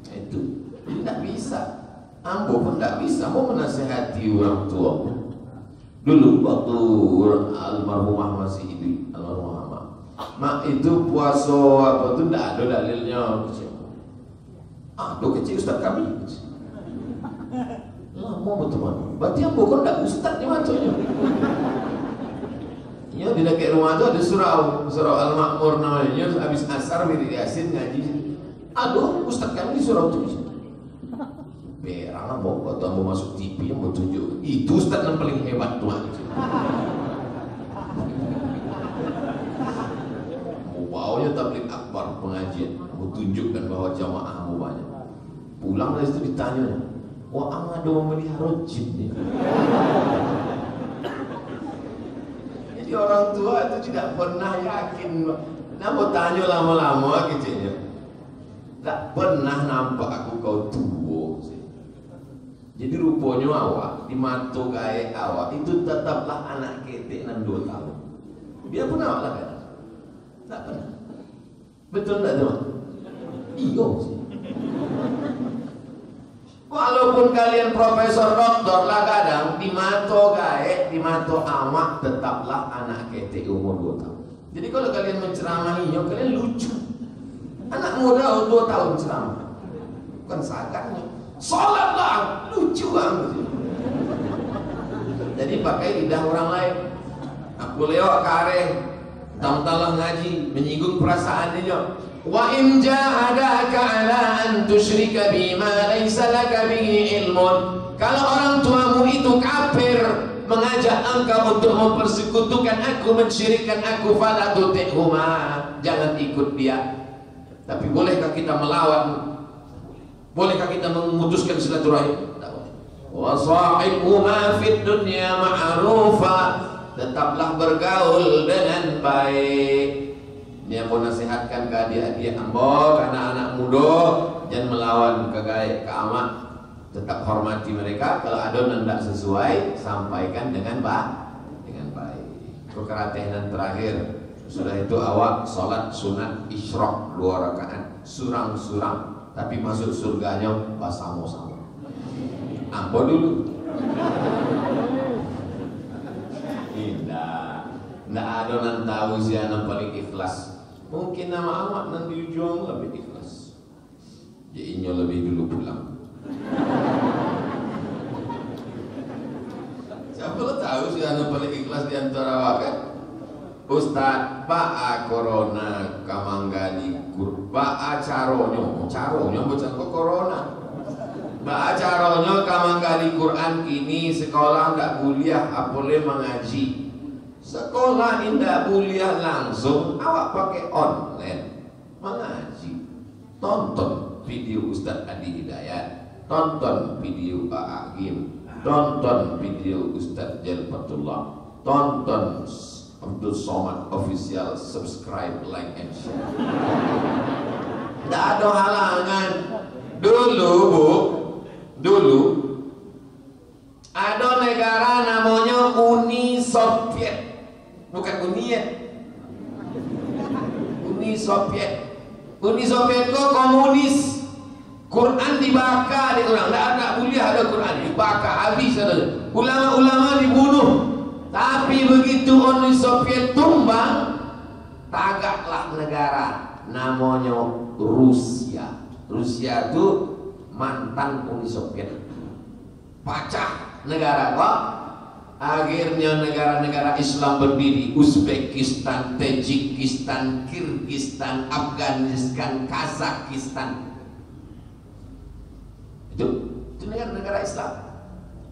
Itu tidak bisa. Ambo pun tidak bisa mau menasihati orang tua. Dulu waktu almarhumah masih hidup, almarhumah mak itu puasa apa tu tidak ada dalilnya. Aduh kecil ustaz kami. Lama betul. Berarti ambo kan tidak ustaz ni macamnya. Ya di dekat rumah tu ada surau Al-Makmur namanya. Habis asar beri Yasin ngaji. Aduh, ustaz kami di surau tu. Berang ambo waktu ambo masuk TV yang bertunjuk. Itu ustaz yang paling hebat tuan. Mau bawanya tabligh akbar pengajian. Mau tunjukkan bahwa jamaah ambo banyak. Pulang dari situ ditanya, wah ang ada memelihara jin ni. Orang tua itu tidak pernah yakin. Nama tanya lama-lama kecilnya, tak pernah nampak aku kau tua. Jadi rupanya awak di mata gaya awak itu tetaplah anak ketek 2 tahun. Dia pun awak lah kan? Tak pernah. Betul tak teman? Iya sih. Walaupun kalian profesor doktor lah kadang di mato gae, di mato amak tetaplah anak kete umur 2 tahun. Jadi kalau kalian menceramahinya kalian lucu. Anak muda 2 tahun ceramah. Bukan sadarnya. Sholat lah lucu banget. Jadi pakai lidah orang lain. Aku lewat kare, tahu-tahu ngaji menyinggung perasaan dia. Wa in jahadaka ala an tusyrika bima laysa laka bihi ilmun. Kalau orang tuamu itu kafir mengajak engkau untuk mempersekutukan aku, mensyirikkan aku, fala tuti'huma, jangan ikut dia. Tapi bolehkah kita melawan? Bolehkah kita memutuskan silaturahim? Wa sahibhuma fid dunya ma'rufa, tetaplah bergaul dengan baik. Dia mau nasihatkan ke adik-adik ambo, karena anak muda jangan melawan ke gaek ke amat, tetap hormati mereka. Kalau ada yang tidak sesuai sampaikan dengan baik. Kekeratehan terakhir sudah itu awak sholat sunat isyraq 2 rakaat surang-surang, tapi masuk surganya pas sama-sama. Ambo dulu. Tidak ada yang tahu siapa paling ikhlas. Mungkin nama amat nanti ujung lebih ikhlas. Jadinya lebih dulu pulang. Siapa lo tahu siapa paling ikhlas di antara wakat? Ustaz, Pak Corona kamanggali Pak caronyo bukan kok Corona. Pak caronyo kamanggali Quran kini sekolah ndak kuliah apole mengaji. Sekolah indah kuliah langsung, awak pakai online mengaji. Tonton video Ustaz Adi Hidayat, tonton video Pak Agim, tonton video Ustaz Jalfatullah, tonton Abdul Somad Official, subscribe, like, and share. Tidak ada halangan. Dulu ada negara namanya Uni Soviet. Bukan Uni ya, Uni Soviet. Uni Soviet kok komunis. Quran dibakar di orang. Tidak boleh ada Quran dibakar habis ada. Ulama-ulama dibunuh. Tapi begitu Uni Soviet tumbang, tagaklah negara namanya Rusia. Rusia itu mantan Uni Soviet. Pecah negara kok. Akhirnya negara-negara Islam berdiri. Uzbekistan, Tajikistan, Kirgistan, Afghanistan, Kazakhstan. Itu negara-negara Islam.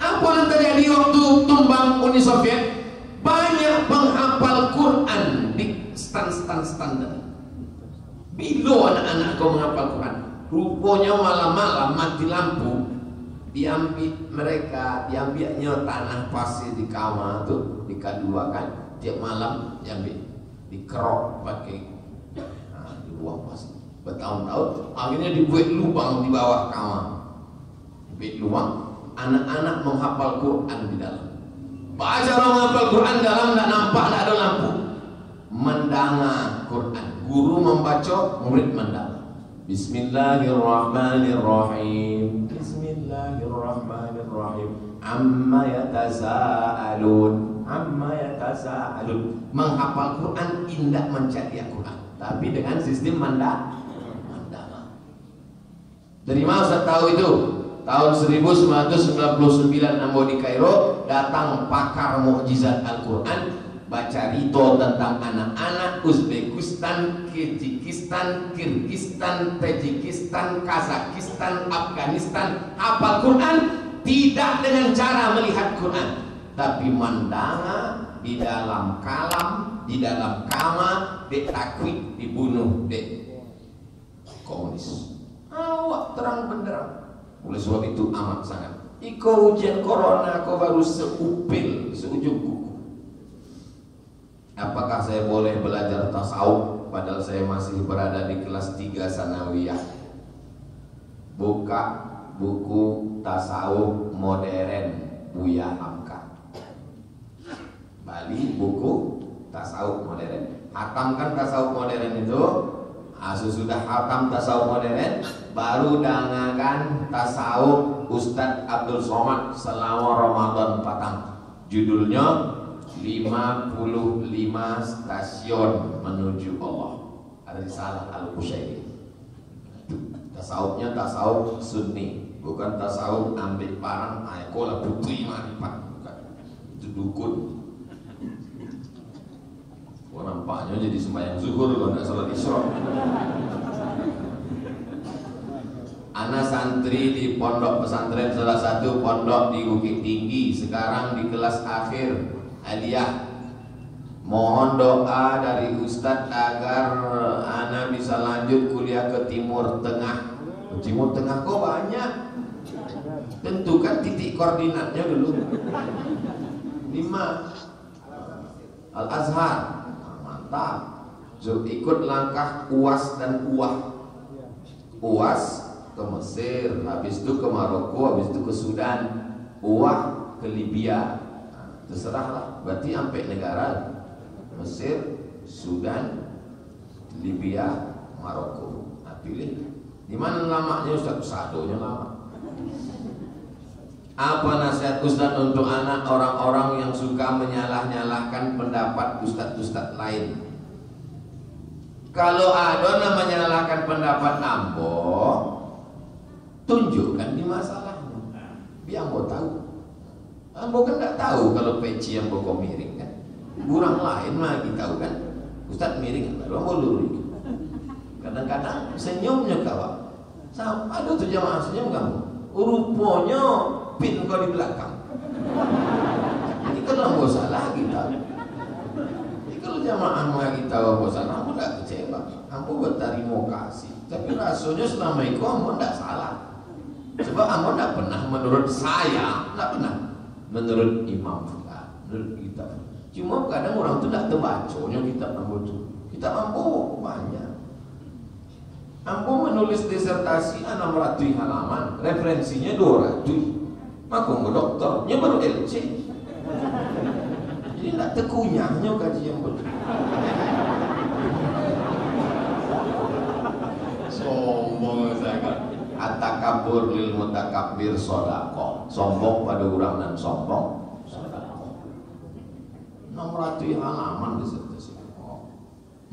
Apa yang terjadi waktu tumbang Uni Soviet? Banyak penghafal Quran di stand-stand. Bila anak-anak kau menghafal Quran? Rupanya malam-malam mati lampu, diambilnya tanah pasir di kamar tuh, dikaduakan tiap malam diambil, dikerok pakai dibuang pasir bertahun-tahun, akhirnya dibuat lubang di bawah kamar, dibuat lubang, anak-anak menghafal Quran di dalam. Baca orang menghafal Quran dalam, tidak nampak, tidak ada lampu, mendanga Quran, guru membaca, murid mendanga. Bismillahirrahmanirrahim. Bismillahirrahmanirrahim. Amma yatasaalun. Menghafal Quran indah mencari Quran, tapi dengan sistem mandala. Dari mana saya tahu itu? Tahun 1999 Ambo di Kairo, datang pakar mukjizat Al-Quran, baca rito tentang anak-anak Uzbekistan, Kirgistan, Tajikistan, Kazakhstan, Afghanistan, hafal Quran tidak dengan cara melihat Quran, tapi mandanga di dalam kalam, di dalam kamar, dek takwid, dibunuh dek komunis. Awak terang benderang. Oleh sebab itu amat sangat. Iko ujian corona, kau baru seupil, seujung kuku. Apakah saya boleh belajar tasawuf padahal saya masih berada di kelas 3 sanawiyah? Buka buku tasawuf modern Buya Hamka. Bali buku tasawuf modern. Hatamkan tasawuf modern itu, Sesudah hatam tasawuf modern, baru dangakan tasawuf Ustadz Abdul Somad selama Ramadan patang. Judulnya 55 stasiun menuju Allah. Ada di Salah Al-Qushairi. Tasawufnya tasawuf sunni, bukan tasawuf ambil barang ayakola putri marifat, bukan. Itu dukun. Wah, nampaknya jadi sembahyang zuhur kalau nggak salat isya. Anak santri di pondok pesantren salah satu pondok di Bukit Tinggi, sekarang di kelas akhir aliyah. Mohon doa dari Ustadz agar anak bisa lanjut kuliah ke Timur Tengah. Timur Tengah kok banyak. Tentukan titik koordinatnya dulu. 5 Al-Azhar. Mantap. Ikut langkah UAS dan UAH. UAS ke Mesir, habis itu ke Maroko, habis itu ke Sudan, UAH ke Libya. Terserahlah. Berarti sampai negara Mesir, Sudan, Libya, Maroko. Nah, pilih. Di mana lamanya Ustaz? Sadonya lama. Apa nasihat Ustaz untuk anak orang-orang yang suka menyalah-nyalahkan pendapat Ustaz-Ustaz lain? Kalau ada namanya menyalahkan pendapat ambo, tunjukkan di masalahnya. Biar ambo tahu. Ambo kan tidak tahu kalau peci ambo kok miring kan. Kurang lain mah kita tahu kan. Ustaz miring, lalu ambo lurus. Kadang-kadang senyumnya kawan. Ada tuh jamaah senyum kamu. Rupanya pin kau di belakang. Jadi kalau ambo salah kita. Jadi kalau jamaah mah kita ambo salah, ambo tidak kecewa. Ambo berterima kasih. Tapi rasanya selama itu ambo tidak salah. Sebab ambo tidak pernah menurut saya, tidak pernah menurut imam kita, menurut kita. Cuma kadang orang itu tidak terbaconya kitab ambo itu. Kitab ambo banyak. Ambo menulis disertasi 600 halaman, referensinya 200. Maka ambo doktornya baru LC. Jadi tidak terkunyahnya kaji ambo. Sombong saya kan. At-takabur lil mutakabbir sodaqah. Sombong pada orang dan sombong sodaqah. 600 halaman disertasi.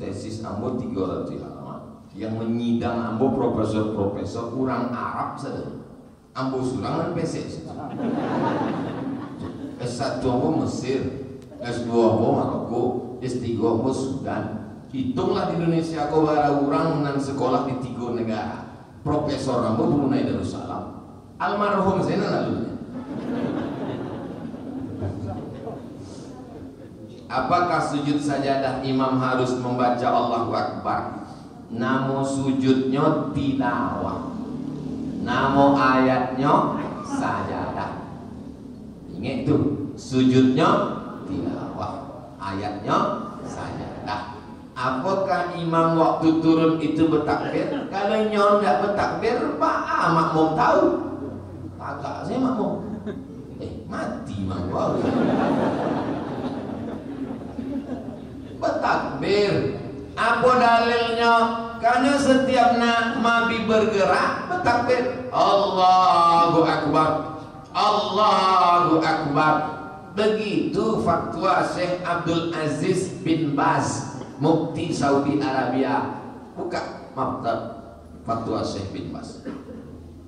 Tesis ambo 300 halaman. Yang menyidang ambo profesor-profesor kurang Arab saja. Ambo surangan PSS. S1 ambo Mesir, S2 ambo Maroko, S3 ambo Sudan. Hitunglah di Indonesia kau bara orang nan sekolah di 3 negara. Profesor ambo Brunei Darussalam. Almarhum Zainal Abidin. Apakah sujud sajadah imam harus membaca Allahu Akbar? Namo sujudnya tilawah, namo ayatnya sajadah. Ingat tuh, sujudnya tilawah, ayatnya sajadah. Apakah imam waktu turun itu bertakbir? Kalau nyon tidak bertakbir, pak makmum tahu. Agak saya makmum. Mati makmum. Bertakbir. Apa dalilnya? Karena setiap nabi bergerak bertakbir. Allahu Akbar, Allahu Akbar. Begitu fatwa Syekh Abdul Aziz bin Baz, Mufti Saudi Arabia. Buka maktab fatwa Syekh bin Baz.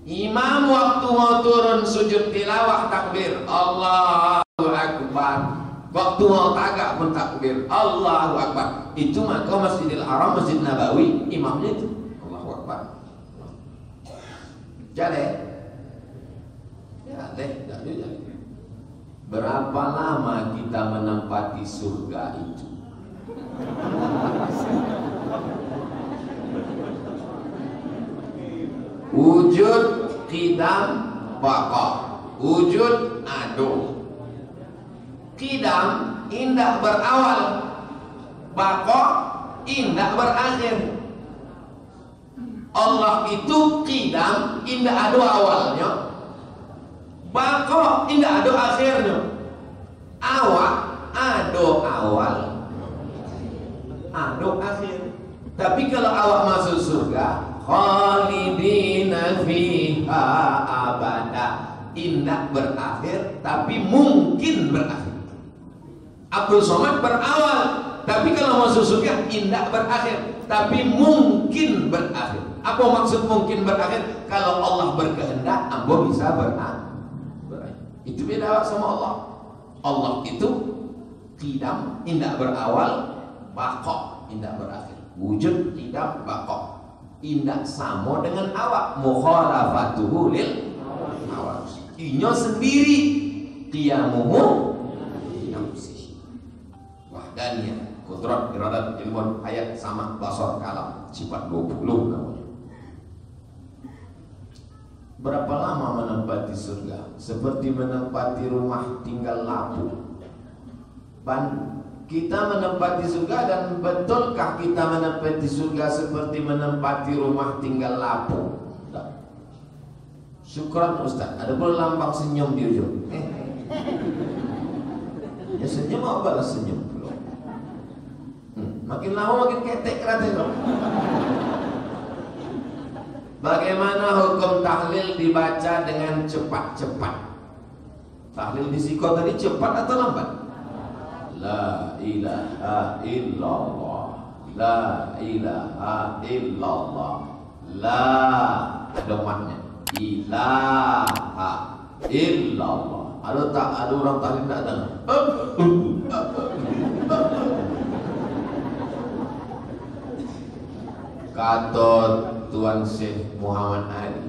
Imam waktu mau turun sujud tilawah takbir Allahu Akbar. Waktu mau tagak pun takbir Allahu Akbar. Itu maka Masjidil Haram, Masjid Nabawi, imamnya itu Allahu Akbar. Jadi ya deh, jadi. Berapa lama kita menempati surga itu? Wujud, qidam, baqa. Wujud, adu. Qidam indah berawal, baqa indah berakhir. Allah itu qidam indah adu awalnya, baqa indah adu akhirnya. Awal adu awal, adu akhir. Tapi kalau awak masuk surga, khalidina fiha abada, indah berakhir tapi mungkin berakhir. Abdul Somad berawal, tapi kalau masuk surga indah berakhir tapi mungkin berakhir. Apa maksud mungkin berakhir? Kalau Allah berkehendak, ambo bisa berakhir. Itu beda sama Allah. Allah itu qidam, indah berawal, baqa, indah berakhir. Wujud, qidam, baqa. Indah sama dengan awak, mukhalafatuhu lil awak. Inyo sendiri, qiyamuhu nafsi. Wahdaniyah, kudrat, iradat, ilmun, hayat, sama, basar, kalam. Sifat 20 namanya. Berapa lama menempati surga? Seperti menempati rumah tinggal lapu. Kita menempati surga, dan betulkah kita menempati surga seperti menempati rumah tinggal lapu? Syukran Ustaz. Ada pun lambang senyum di ujung. Ya senyum apa balas senyum? Makin lama makin ketek kerana. Bagaimana hukum tahlil dibaca dengan cepat-cepat? Tahlil di siko tadi cepat atau lambat? La ilaha illallah, la ilaha illallah, la ada matnya, ilaha illallah. Ada orang tahlil tak ada? Kata Tuan Syekh Muhammad Ali,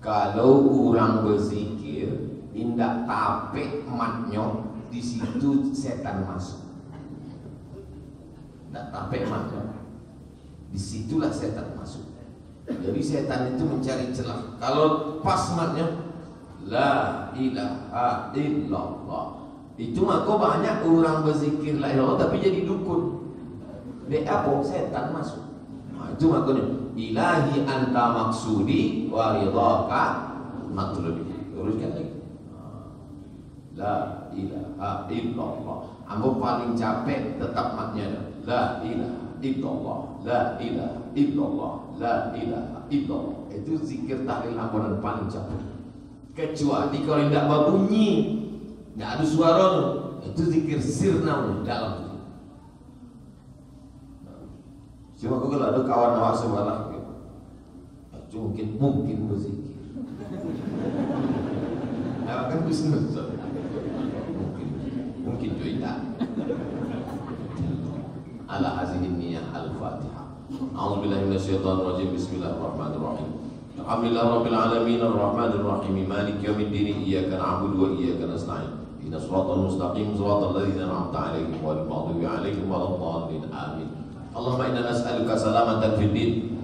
kalau orang berzikir indak tapik matnya, di situ setan masuk. Indak tapik matnya, disitulah setan masuk. Jadi setan itu mencari celah. Kalau pas matnya, la ilaha illallah, itu maka banyak orang berzikir la ilaha tapi jadi dukun. Dia apa? Setan masuk. Itu maknanya ilahi anta maksudi wa ridhaka matlubi. Teruskan lagi. La ilaha illallah. Ambo paling capek tetap matnya la ilaha illallah, la ilaha illallah, la ilaha illallah. Itu zikir tahlil ambo paling capek. Kecuali kalau tidak berbunyi, tidak ada suara, itu zikir sirna dalam. Cuma kalau ada kawan awak sebelah, itu mungkin berzikir. Awak kan bisnis, mungkin juga. Ala hazihi niyah al-Fatihah. A'udzubillahi minasyaitonir rajim. Bismillahirrahmanirrahim. Alhamdulillahi rabbil alamin arrahmanir rahim maliki yaumiddin iyyaka na'budu wa iyyaka nasta'in. Ihdinas siratal mustaqim siratal ladzina an'amta 'alaihim ghairil maghdubi 'alaihim waladdallin. Amin. Allahumma inna nas'aluka salamatan fid din